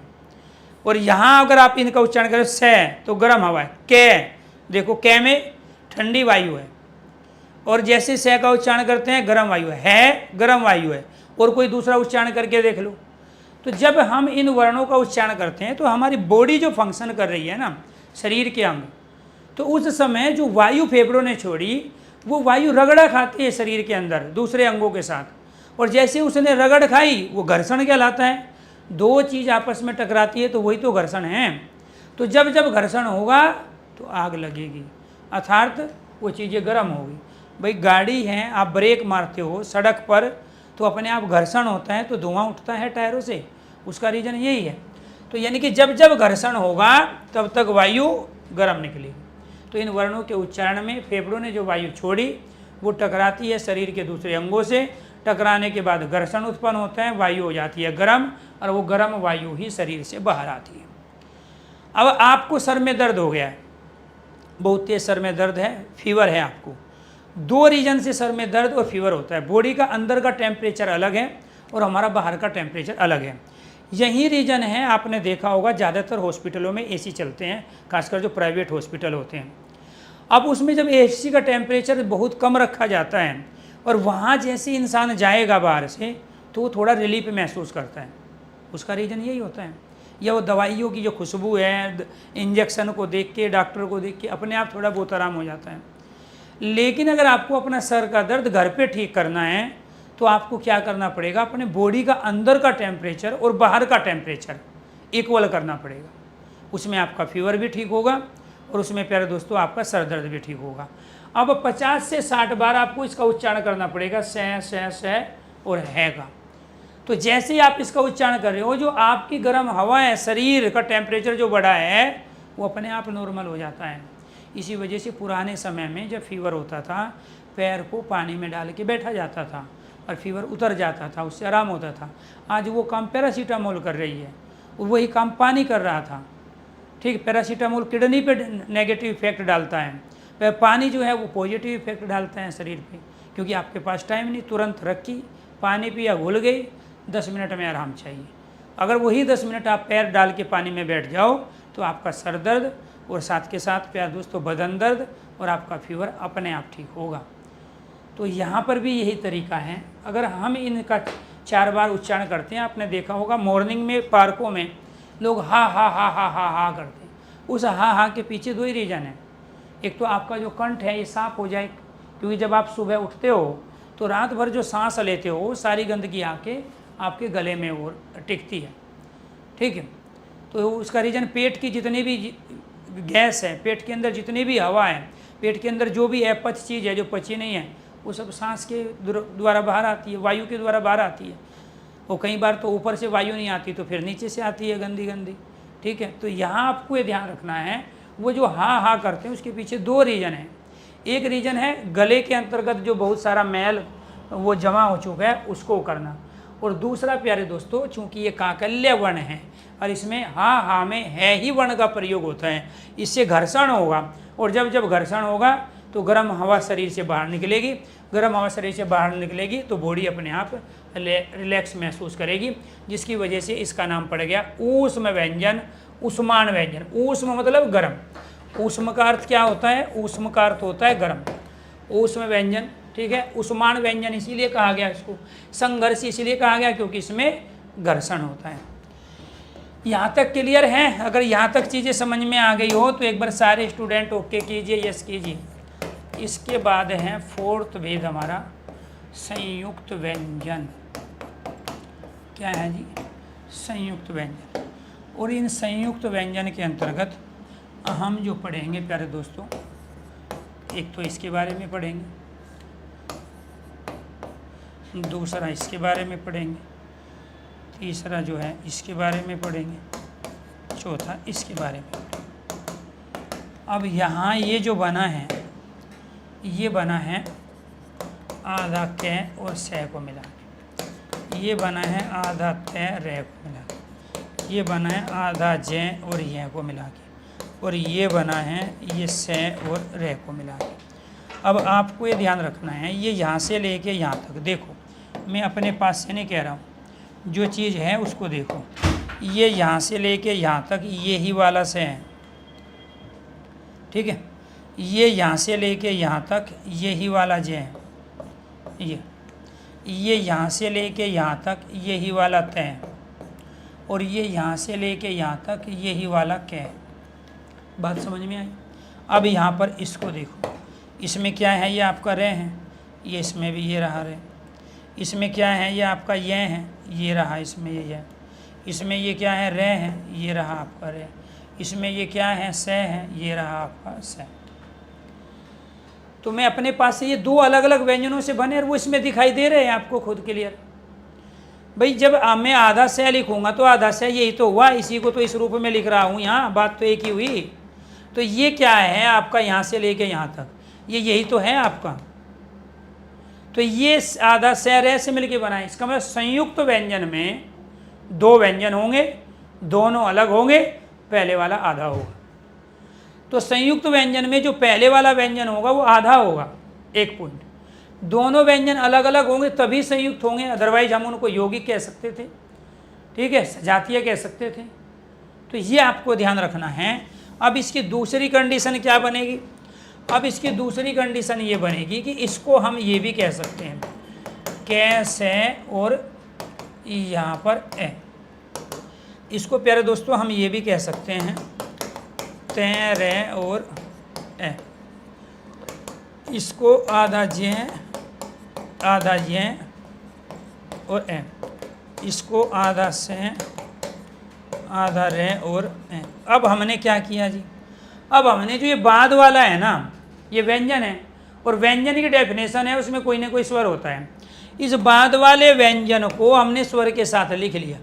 और यहाँ अगर आप इनका उच्चारण करें से, तो गर्म हवा है। कै, देखो कै में ठंडी वायु है, और जैसे से का उच्चारण करते हैं गर्म वायु है, गर्म वायु है। और कोई दूसरा उच्चारण करके देख लो। तो जब हम इन वर्णों का उच्चारण करते हैं तो हमारी बॉडी जो फंक्शन कर रही है ना, शरीर के अंग, तो उस समय जो वायु फेफड़ों ने छोड़ी, वो वायु रगड़ा खाती है शरीर के अंदर दूसरे अंगों के साथ, और जैसे उसने रगड़ खाई वो घर्षण कहलाता है। दो चीज़ आपस में टकराती है तो वही तो घर्षण है। तो जब जब घर्षण होगा तो आग लगेगी, अर्थात वो चीज़ें गर्म होगी। भाई गाड़ी है, आप ब्रेक मारते हो सड़क पर तो अपने आप घर्षण होता है तो धुआं उठता है टायरों से, उसका रीज़न यही है। तो यानी कि जब जब घर्षण होगा तब तक वायु गर्म निकलेगी। तो इन वर्णों के उच्चारण में फेफड़ों ने जो वायु छोड़ी वो टकराती है शरीर के दूसरे अंगों से, टकराने के बाद घर्षण उत्पन्न होता है, वायु हो जाती है गर्म, और वो गर्म वायु ही शरीर से बाहर आती है। अब आपको सर में दर्द हो गया है, बहुत तेज सर में दर्द है, फीवर है आपको। दो रीजन से सर में दर्द और फीवर होता है। बॉडी का अंदर का टेम्परेचर अलग है और हमारा बाहर का टेम्परेचर अलग है। यही रीजन है, आपने देखा होगा ज़्यादातर हॉस्पिटलों में एसी चलते हैं, खासकर जो प्राइवेट हॉस्पिटल होते हैं। अब उसमें जब एसी का टेम्परेचर बहुत कम रखा जाता है और वहाँ जैसे इंसान जाएगा बाहर से तो वो थोड़ा रिलीफ महसूस करता है, उसका रीज़न यही होता है। या वो दवाइयों की जो खुशबू है, इंजेक्शन को देख के, डॉक्टर को देख के अपने आप थोड़ा बहुत आराम हो जाता है। लेकिन अगर आपको अपना सर का दर्द घर पे ठीक करना है तो आपको क्या करना पड़ेगा, अपने बॉडी का अंदर का टेम्परेचर और बाहर का टेम्परेचर इक्वल करना पड़ेगा। उसमें आपका फीवर भी ठीक होगा और उसमें प्यारे दोस्तों आपका सर दर्द भी ठीक होगा। अब 50 से 60 बार आपको इसका उच्चारण करना पड़ेगा, से और है का। तो जैसे ही आप इसका उच्चारण कर रहे हो, जो आपकी गर्म हवा है, शरीर का टेम्परेचर जो बढ़ा है वो अपने आप नॉर्मल हो जाता है। इसी वजह से पुराने समय में जब फीवर होता था, पैर को पानी में डाल के बैठा जाता था और फीवर उतर जाता था, उससे आराम होता था। आज वो काम पैरासीटामोल कर रही है, वही काम पानी कर रहा था। ठीक, पैरासीटामोल किडनी पे नेगेटिव इफेक्ट डालता है, पानी जो है वो पॉजिटिव इफेक्ट डालता है शरीर पे, क्योंकि आपके पास टाइम नहीं, तुरंत रखी, पानी पिया, घुल गई, 10 मिनट में आराम चाहिए। अगर वही 10 मिनट आप पैर डाल के पानी में बैठ जाओ तो आपका सर दर्द और साथ के साथ प्यार दोस्तों बदन दर्द और आपका फीवर अपने आप ठीक होगा। तो यहाँ पर भी यही तरीका है। अगर हम इनका 4 बार उच्चारण करते हैं, आपने देखा होगा मॉर्निंग में पार्कों में लोग हा हा हा हा हा हा करते हैं। उस हा हा के पीछे 2 ही रीज़न है। एक तो आपका जो कंठ है ये साफ हो जाए, क्योंकि जब आप सुबह उठते हो तो रात भर जो सांस लेते हो सारी गंदगी आके आपके गले में और टिकती है। ठीक है, तो उसका रीज़न पेट की जितनी भी गैस है, पेट के अंदर जितनी भी हवा है, पेट के अंदर जो भी अपच चीज़ है जो पची नहीं है, वो सब सांस के द्वारा बाहर आती है, वायु के द्वारा बाहर आती है। और कई बार तो ऊपर से वायु नहीं आती तो फिर नीचे से आती है गंदी गंदी। ठीक है, तो यहाँ आपको ये ध्यान रखना है, वो जो हा हा करते हैं उसके पीछे 2 रीज़न है। एक रीज़न है गले के अंतर्गत जो बहुत सारा मैल वो जमा हो चुका है उसको करना, और दूसरा प्यारे दोस्तों, चूंकि ये काकल्य वर्ण है और इसमें हा में है ही वर्ण का प्रयोग होता है, इससे घर्षण होगा, और जब घर्षण होगा तो गर्म हवा शरीर से बाहर निकलेगी, गर्म हवा शरीर से बाहर निकलेगी तो बॉडी अपने आप रिलैक्स महसूस करेगी, जिसकी वजह से इसका नाम पड़ गया ऊष्म व्यंजन, उष्मान व्यंजन। ऊष्म मतलब गर्म, ऊष्म का अर्थ क्या होता है? ऊष्म का अर्थ होता है गर्म, ऊष्म व्यंजन, ठीक है। उष्मान व्यंजन इसीलिए कहा गया इसको, संघर्ष इसीलिए कहा गया क्योंकि इसमें घर्षण होता है। यहाँ तक क्लियर है? अगर यहाँ तक चीज़ें समझ में आ गई हो तो एक बार सारे स्टूडेंट ओके कीजिए, यस कीजिए। इसके बाद है फोर्थ भेद हमारा संयुक्त व्यंजन। क्या है जी? संयुक्त व्यंजन। और इन संयुक्त व्यंजन के अंतर्गत हम जो पढ़ेंगे प्यारे दोस्तों, एक तो इसके बारे में पढ़ेंगे, दूसरा इसके बारे में पढ़ेंगे, तीसरा जो है इसके बारे में पढ़ेंगे, चौथा इसके बारे में। अब यहाँ ये जो बना है, ये बना है आधा कै और सै को मिला के, ये बना है आधा तै रे को मिला के, ये बना है आधा जै और यह को मिला के, और ये बना है ये सै और रे को मिला के। अब आपको ये ध्यान रखना है, ये यहाँ से लेके यहाँ तक, देखो मैं अपने पास से नहीं कह रहा हूँ, जो चीज़ है उसको देखो। ये यहाँ से लेके यहाँ तक ये ही वाला से है, ठीक है। ये यहाँ से लेके यहाँ तक ये ही वाला जे है, ये यहाँ से लेके यहाँ तक ये ही वाला तय है, और ये यहाँ से लेके यहाँ तक ये ही वाला कै। बात समझ में आई? अब यहाँ पर इसको देखो, इसमें क्या है? ये आपका रे है, ये इसमें भी ये रहा रे। इसमें क्या है? ये आपका ये है, ये रहा इसमें ये। इसमें ये क्या है? रे है, ये रहा आपका रे। इसमें ये क्या है? से है, ये रहा आपका से। तो मैं अपने पास से ये दो अलग अलग व्यंजनों से बने और वो इसमें दिखाई दे रहे हैं आपको खुद क्लियर। भाई जब मैं आधा से लिखूंगा तो आधा से यही तो हुआ, इसी को तो इस रूप में लिख रहा हूँ, यहाँ बात तो एक ही हुई। तो ये क्या है आपका? यहाँ से लेके यहाँ तक ये यही तो है आपका। तो ये आधा से रे से मिलके बना है, इसका मतलब संयुक्त व्यंजन में दो व्यंजन होंगे, दोनों अलग होंगे, पहले वाला आधा होगा। तो संयुक्त व्यंजन में जो पहले वाला व्यंजन होगा वो आधा होगा, एक पॉइंट। दोनों व्यंजन अलग अलग होंगे तभी संयुक्त होंगे, अदरवाइज हम उनको यौगिक कह सकते थे, ठीक है, सजातीय कह सकते थे। तो ये आपको ध्यान रखना है। अब इसकी दूसरी कंडीशन क्या बनेगी? अब इसकी दूसरी कंडीशन ये बनेगी कि इसको हम ये भी कह सकते हैं कैसे, और यहाँ पर ए। इसको प्यारे दोस्तों हम ये भी कह सकते हैं तै रे और ए। इसको आधा जे आधा ये और ए। इसको आधा से आधा रे और ए। अब हमने क्या किया जी? अब हमने जो ये बाद वाला है ना, ये व्यंजन है, और व्यंजन की डेफिनेशन है उसमें कोई ना कोई स्वर होता है। इस बाद वाले व्यंजन को हमने स्वर के साथ लिख लिया।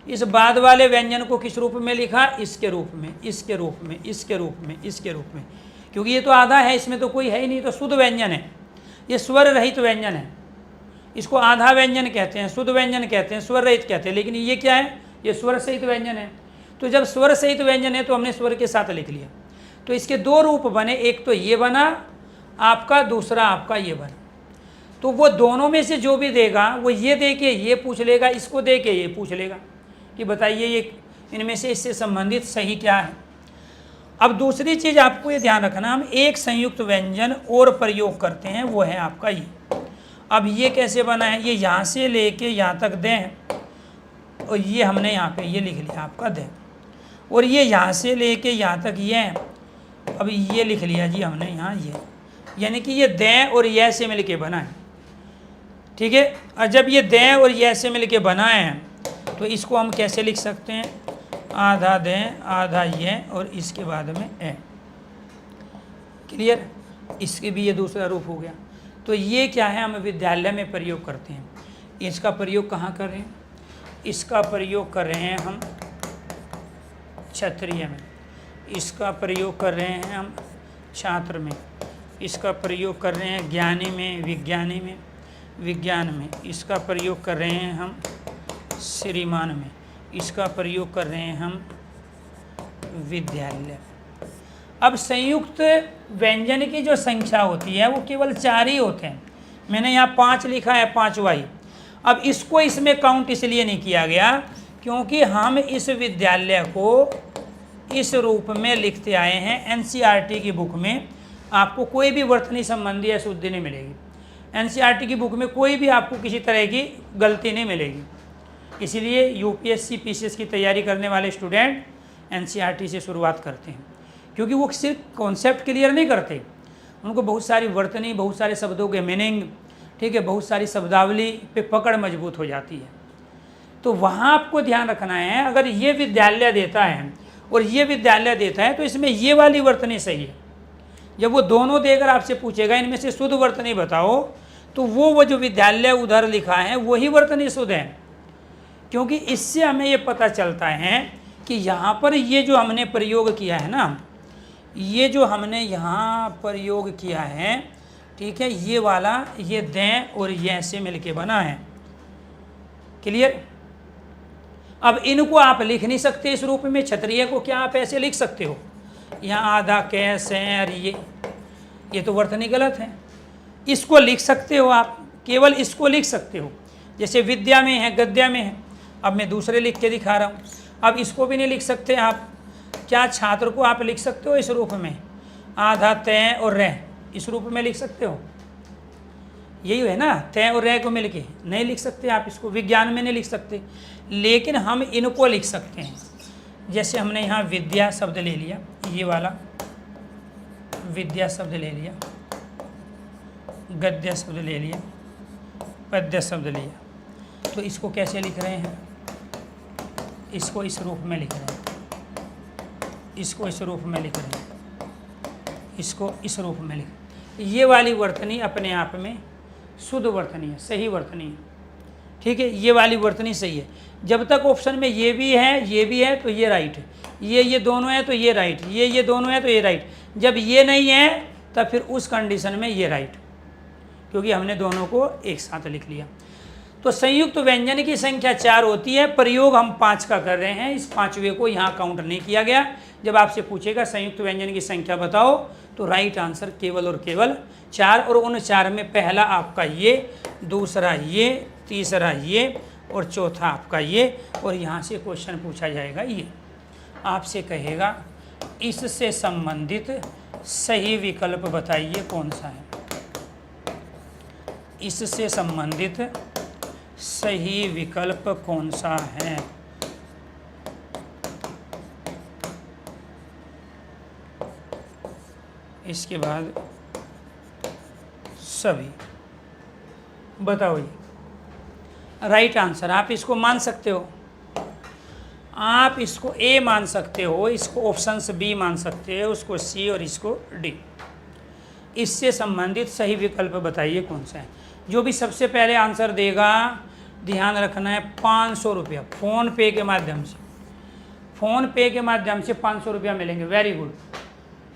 इस बाद वाले व्यंजन को किस रूप में लिखा? इसके रूप में, इसके रूप में, इसके रूप में, इसके रूप में, क्योंकि ये तो आधा है, इसमें तो कोई है ही नहीं, तो शुद्ध व्यंजन है, ये स्वर रहित व्यंजन है। इसको आधा व्यंजन कहते हैं, शुद्ध व्यंजन कहते हैं, स्वर रहित कहते हैं। लेकिन ये क्या है? ये स्वर सहित व्यंजन है। तो जब स्वर सहित व्यंजन है तो हमने स्वर के साथ लिख लिया। तो इसके दो रूप बने, एक तो ये बना आपका, दूसरा आपका ये बना। तो वो दोनों में से जो भी देगा वो ये दे के ये पूछ लेगा, इसको दे के ये पूछ लेगा कि बताइए ये इनमें से इससे संबंधित सही क्या है। अब दूसरी चीज़ आपको ये ध्यान रखना, हम एक संयुक्त व्यंजन और प्रयोग करते हैं, वो है आपका ये। अब ये कैसे बना है? ये यहाँ से लेके यहाँ तक दें, और ये हमने यहाँ पे ये लिख लिया आपका दें, और ये यहाँ से लेके यहाँ तक ये है, अब ये लिख लिया जी हमने यहाँ ये, यानी कि ये दें और यह से मिलके बना है, ठीक है। और जब ये दें और यह से मिलके बनाए हैं तो इसको हम कैसे लिख सकते हैं? आधा दें आधा ये और इसके बाद में ए। क्लियर? इसके भी ये दूसरा रूप हो गया। तो ये क्या है? हम विद्यालय में प्रयोग करते हैं। इसका प्रयोग कहाँ कर रहे हैं? इसका प्रयोग कर रहे हैं हम क्षत्रिय में, इसका प्रयोग कर रहे हैं हम छात्र में, इसका प्रयोग कर रहे हैं ज्ञानी में, विज्ञानी में, विज्ञान में, इसका प्रयोग कर रहे हैं हम श्रीमान में, इसका प्रयोग कर रहे हैं हम विद्यालय। अब संयुक्त व्यंजन की जो संख्या होती है वो केवल 4 ही होते हैं। मैंने यहाँ 5 लिखा है, 5वां ही। अब इसको इसमें काउंट इसलिए नहीं किया गया क्योंकि हम इस विद्यालय को इस रूप में लिखते आए हैं। एनसीईआरटी की बुक में आपको कोई भी वर्तनी संबंधी अशुद्धि नहीं मिलेगी। एनसीईआरटी की बुक में कोई भी आपको किसी तरह की गलती नहीं मिलेगी। इसीलिए यूपीएससी पीसीएस की तैयारी करने वाले स्टूडेंट एनसीईआरटी से शुरुआत करते हैं, क्योंकि वो सिर्फ कॉन्सेप्ट क्लियर नहीं करते, उनको बहुत सारी वर्तनी, बहुत सारे शब्दों के मीनिंग, ठीक है, बहुत सारी शब्दावली पे पकड़ मजबूत हो जाती है। तो वहाँ आपको ध्यान रखना है, अगर ये विद्यालय देता है और ये विद्यालय देता है तो इसमें ये वाली वर्तनी सही है। जब वो दोनों देकर आपसे पूछेगा इनमें से शुद्ध वर्तनी बताओ, तो वो जो विद्यालय उधर लिखा है वही वर्तनी शुद्ध है, क्योंकि इससे हमें ये पता चलता है कि यहाँ पर ये जो हमने प्रयोग किया है ना, ये जो हमने यहाँ प्रयोग किया है, ठीक है, ये वाला, ये दें और ये ऐसे मिलके बना है। क्लियर? अब इनको आप लिख नहीं सकते इस रूप में। क्षत्रिय को क्या आप ऐसे लिख सकते हो? यहाँ आधा कैसे है, और ये तो वर्तनी गलत है। इसको लिख सकते हो आप, केवल इसको लिख सकते हो। जैसे विद्या में है, गद्या में है। अब मैं दूसरे लिख के दिखा रहा हूँ। अब इसको भी नहीं लिख सकते आप। क्या छात्र को आप लिख सकते हो इस रूप में? आधा तय और रह, इस रूप में लिख सकते हो? यही है ना, तय और रह को मिलके नहीं लिख सकते आप इसको। विज्ञान में नहीं लिख सकते, लेकिन हम इनको लिख सकते हैं। जैसे हमने यहाँ विद्या शब्द ले लिया, ये वाला विद्या शब्द ले लिया, गद्य शब्द ले लिया, पद्य शब्द लिया, तो इसको कैसे लिख रहे हैं? इसको इस रूप में लिख रहे हैं, इसको इस रूप में लिख रहे हैं, इसको इस रूप में लिख। ये वाली वर्तनी अपने आप में शुद्ध वर्तनी है, सही वर्तनी है, ठीक है, ये वाली वर्तनी सही है। जब तक ऑप्शन में ये भी है, ये भी है, तो ये राइट है, ये दोनों है तो ये राइट, ये दोनों है तो ये राइट। जब ये नहीं है तब फिर उस कंडीशन में ये राइट, क्योंकि हमने दोनों को एक साथ लिख लिया। तो संयुक्त व्यंजन की संख्या 4 होती है, प्रयोग हम 5 का कर रहे हैं। इस 5वें को यहाँ काउंट नहीं किया गया। जब आपसे पूछेगा संयुक्त व्यंजन की संख्या बताओ, तो राइट आंसर केवल और केवल 4, और उन 4 में पहला आपका ये, दूसरा ये, तीसरा ये और चौथा आपका ये। और यहाँ से क्वेश्चन पूछा जाएगा, ये आपसे कहेगा इससे संबंधित सही विकल्प बताइए कौन सा है। इससे संबंधित सही विकल्प कौन सा है? इसके बाद सभी बताओ ये राइट आंसर। आप इसको मान सकते हो, आप इसको ए मान सकते हो, इसको ऑप्शंस बी मान सकते हो, उसको सी और इसको डी। इससे संबंधित सही विकल्प बताइए कौन सा है। जो भी सबसे पहले आंसर देगा, ध्यान रखना है, 500 रुपया फ़ोन पे के माध्यम से, फ़ोन पे के माध्यम से 500 रुपया मिलेंगे। वेरी गुड,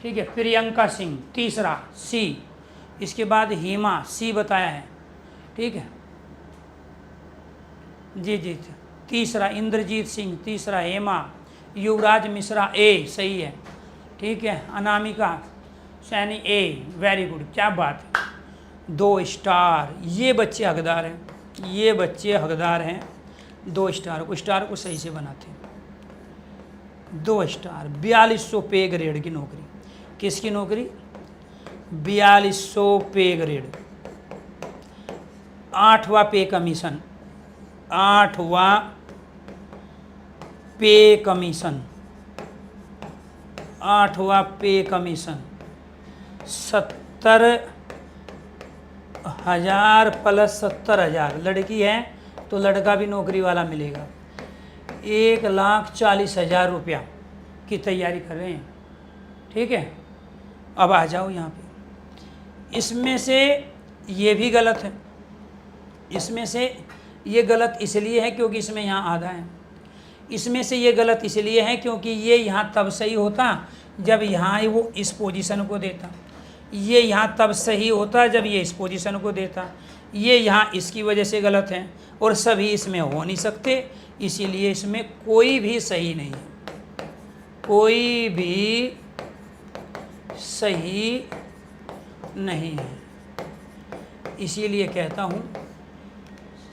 ठीक है। प्रियंका सिंह तीसरा सी, इसके बाद हिमा सी बताया है, ठीक है जी जी। तीसरा इंद्रजीत सिंह, तीसरा हेमा, युवराज मिश्रा ए सही है, ठीक है। अनामिका सैनी ए, वेरी गुड, क्या बात है, 2 स्टार। ये बच्चे हकदार हैं, ये बच्चे हकदार हैं 2 स्टार को सही से बनाते हैं। 2 स्टार, 4200 पे ग्रेड की नौकरी। किसकी नौकरी? 4200 पे ग्रेड, 8वां पे कमीशन, 8वां पे कमीशन, 8वां पे कमीशन, 70,000 प्लस 70,000। लड़की है तो लड़का भी नौकरी वाला मिलेगा। 1,40,000 रुपया की तैयारी कर रहे हैं, ठीक है। अब आ जाओ यहाँ पे, इसमें से ये भी गलत है, इसमें से ये गलत इसलिए है क्योंकि इसमें यहाँ आधा है। इसमें से ये गलत इसलिए है क्योंकि ये यहाँ तब सही होता जब यहाँ वो इस पोजीशन को देता, ये यहाँ तब सही होता जब ये इस पोजीशन को देता, ये यहाँ इसकी वजह से गलत हैं, और सभी इसमें हो नहीं सकते, इसीलिए इसमें कोई भी सही नहीं है, कोई भी सही नहीं है। इसीलिए कहता हूँ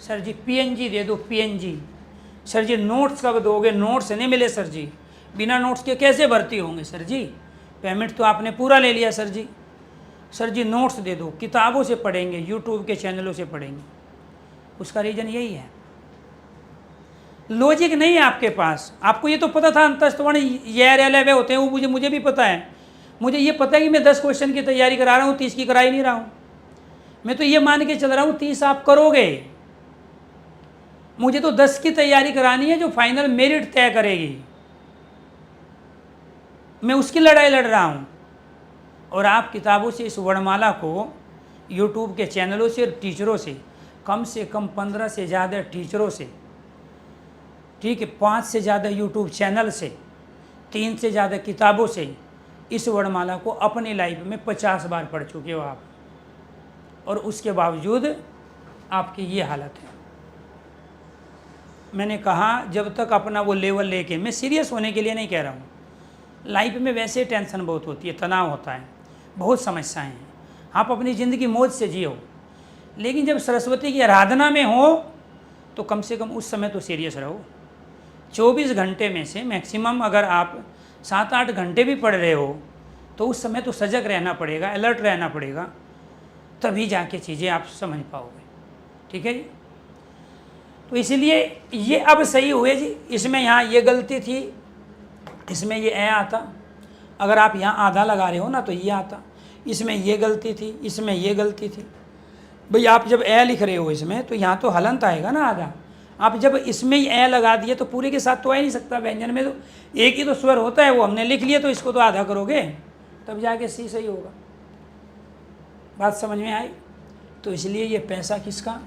सर जी पीएनजी दे दो, पीएनजी। सर जी नोट्स कब दोगे? नोट्स नहीं मिले सर जी, बिना नोट्स के कैसे भर्ती होंगे सर जी? पेमेंट तो आपने पूरा ले लिया सर जी। सर जी नोट्स दे दो, किताबों से पढ़ेंगे, यूट्यूब के चैनलों से पढ़ेंगे। उसका रीज़न यही है, लॉजिक नहीं है आपके पास। आपको ये तो पता था अंतस्थ वर्ण ये होते हैं, वो मुझे भी पता है। मुझे ये पता है कि मैं 10 क्वेश्चन की तैयारी करा रहा हूँ, 30 की करा ही नहीं रहा हूँ। मैं तो ये मान के चल रहा हूँ 30 आप करोगे। मुझे तो 10 की तैयारी करानी है जो फाइनल मेरिट तय करेगी, मैं उसकी लड़ाई लड़ रहा हूँ। और आप किताबों से इस वर्णमाला को, यूट्यूब के चैनलों से, टीचरों से कम 15 से ज़्यादा टीचरों से, ठीक है, 5 से ज़्यादा यूट्यूब चैनल से, 3 से ज़्यादा किताबों से इस वर्णमाला को अपनी लाइफ में 50 बार पढ़ चुके हो आप, और उसके बावजूद आपकी ये हालत है। मैंने कहा जब तक अपना वो लेवल लेके, मैं सीरियस होने के लिए नहीं कह रहा हूँ, लाइफ में वैसे टेंशन बहुत होती है, तनाव होता है, बहुत समस्याएं हैं, आप अपनी ज़िंदगी मौज से जियो, लेकिन जब सरस्वती की आराधना में हो तो कम से कम उस समय तो सीरियस रहो। 24 घंटे में से मैक्सिमम अगर आप 7-8 घंटे भी पढ़ रहे हो तो उस समय तो सजग रहना पड़ेगा, अलर्ट रहना पड़ेगा, तभी जाके चीज़ें आप समझ पाओगे। ठीक है जी? तो इसीलिए ये अब सही हुए जी। इसमें यहाँ ये गलती थी, इसमें ये ए आता, अगर आप यहाँ आधा लगा रहे हो ना तो ये आता। इसमें ये गलती थी, इसमें ये गलती थी। भाई आप जब ए लिख रहे हो इसमें तो यहाँ तो हलंत आएगा ना आधा। आप जब इसमें ही ए लगा दिए तो पूरे के साथ तो आ ही नहीं सकता। व्यंजन में तो एक ही तो स्वर होता है, वो हमने लिख लिया, तो इसको तो आधा करोगे तब जाके सी सही होगा। बात समझ में आई? तो इसलिए ये पैसा किसका?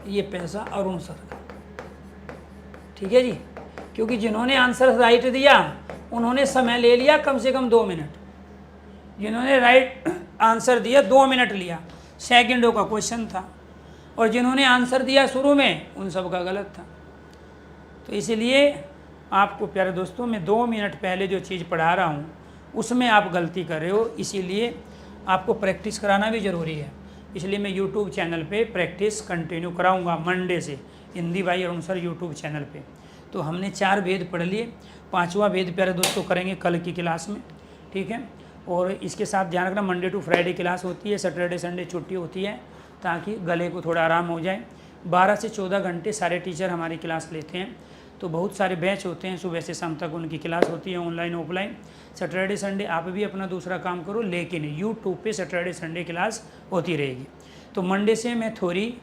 ये पैसा अरुण सर का। ठीक है जी? क्योंकि जिन्होंने आंसर राइट दिया उन्होंने समय ले लिया कम से कम 2 मिनट। जिन्होंने राइट आंसर दिया 2 मिनट लिया, सेकंडों का क्वेश्चन था। और जिन्होंने आंसर दिया शुरू में उन सब का गलत था। तो इसलिए आपको प्यारे दोस्तों, मैं 2 मिनट पहले जो चीज़ पढ़ा रहा हूँ उसमें आप गलती कर रहे हो, इसीलिए आपको प्रैक्टिस कराना भी ज़रूरी है। इसलिए मैं यूट्यूब चैनल पे प्रैक्टिस कंटिन्यू कराऊंगा मंडे से, हिंदी भाई अरुण सर यूट्यूब चैनल पे। तो हमने 4 वेद पढ़ लिए, 5वां वेद प्यारे दोस्तों करेंगे कल की क्लास में। ठीक है? और इसके साथ ध्यान रखना, मंडे टू फ्राइडे क्लास होती है, सैटरडे संडे छुट्टी होती है ताकि गले को थोड़ा आराम हो जाए। 12 से 14 घंटे सारे टीचर हमारी क्लास लेते हैं। तो बहुत सारे बैच होते हैं, सुबह से शाम तक उनकी क्लास होती है, ऑनलाइन ऑफलाइन। सैटरडे संडे आप भी अपना दूसरा काम करो, लेकिन यूट्यूब पे सैटरडे संडे क्लास होती रहेगी। तो मंडे से मैं थोड़ी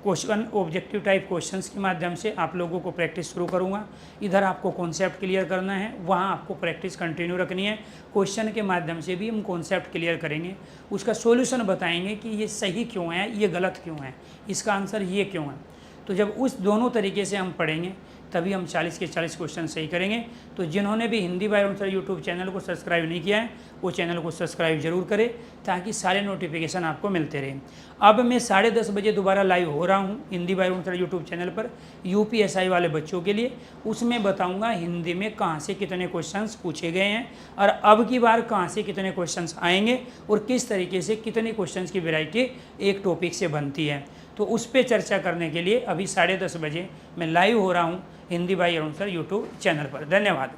क्वेश्चन, ऑब्जेक्टिव टाइप क्वेश्चंस के माध्यम से आप लोगों को प्रैक्टिस शुरू करूंगा। इधर आपको कॉन्सेप्ट क्लियर करना है, वहाँ आपको प्रैक्टिस कंटिन्यू रखनी है। क्वेश्चन के माध्यम से भी हम कॉन्सेप्ट क्लियर करेंगे, उसका सॉल्यूशन बताएंगे कि ये सही क्यों है, ये गलत क्यों है, इसका आंसर ये क्यों है। तो जब उस दोनों तरीके से हम पढ़ेंगे तभी हम 40 के 40 क्वेश्चन सही करेंगे। तो जिन्होंने भी हिंदी भाई अरुण सर यूट्यूब चैनल को सब्सक्राइब नहीं किया है वो चैनल को सब्सक्राइब जरूर करें ताकि सारे नोटिफिकेशन आपको मिलते रहें। अब मैं 10:30 बजे दोबारा लाइव हो रहा हूँ हिंदी भाई अरुण सर यूट्यूब चैनल पर यूपीएसआई वाले बच्चों के लिए। उसमें बताऊँगा हिंदी में कहाँ से कितने क्वेश्चन पूछे गए हैं और अब की बार कहाँ से कितने क्वेश्चन आएंगे और किस तरीके से कितने क्वेश्चन की वैरायटी एक टॉपिक से बनती है। तो उस पर चर्चा करने के लिए अभी 10:30 बजे मैं लाइव हो रहा हूँ हिंदी भाई अरुण सर यूट्यूब चैनल पर। धन्यवाद।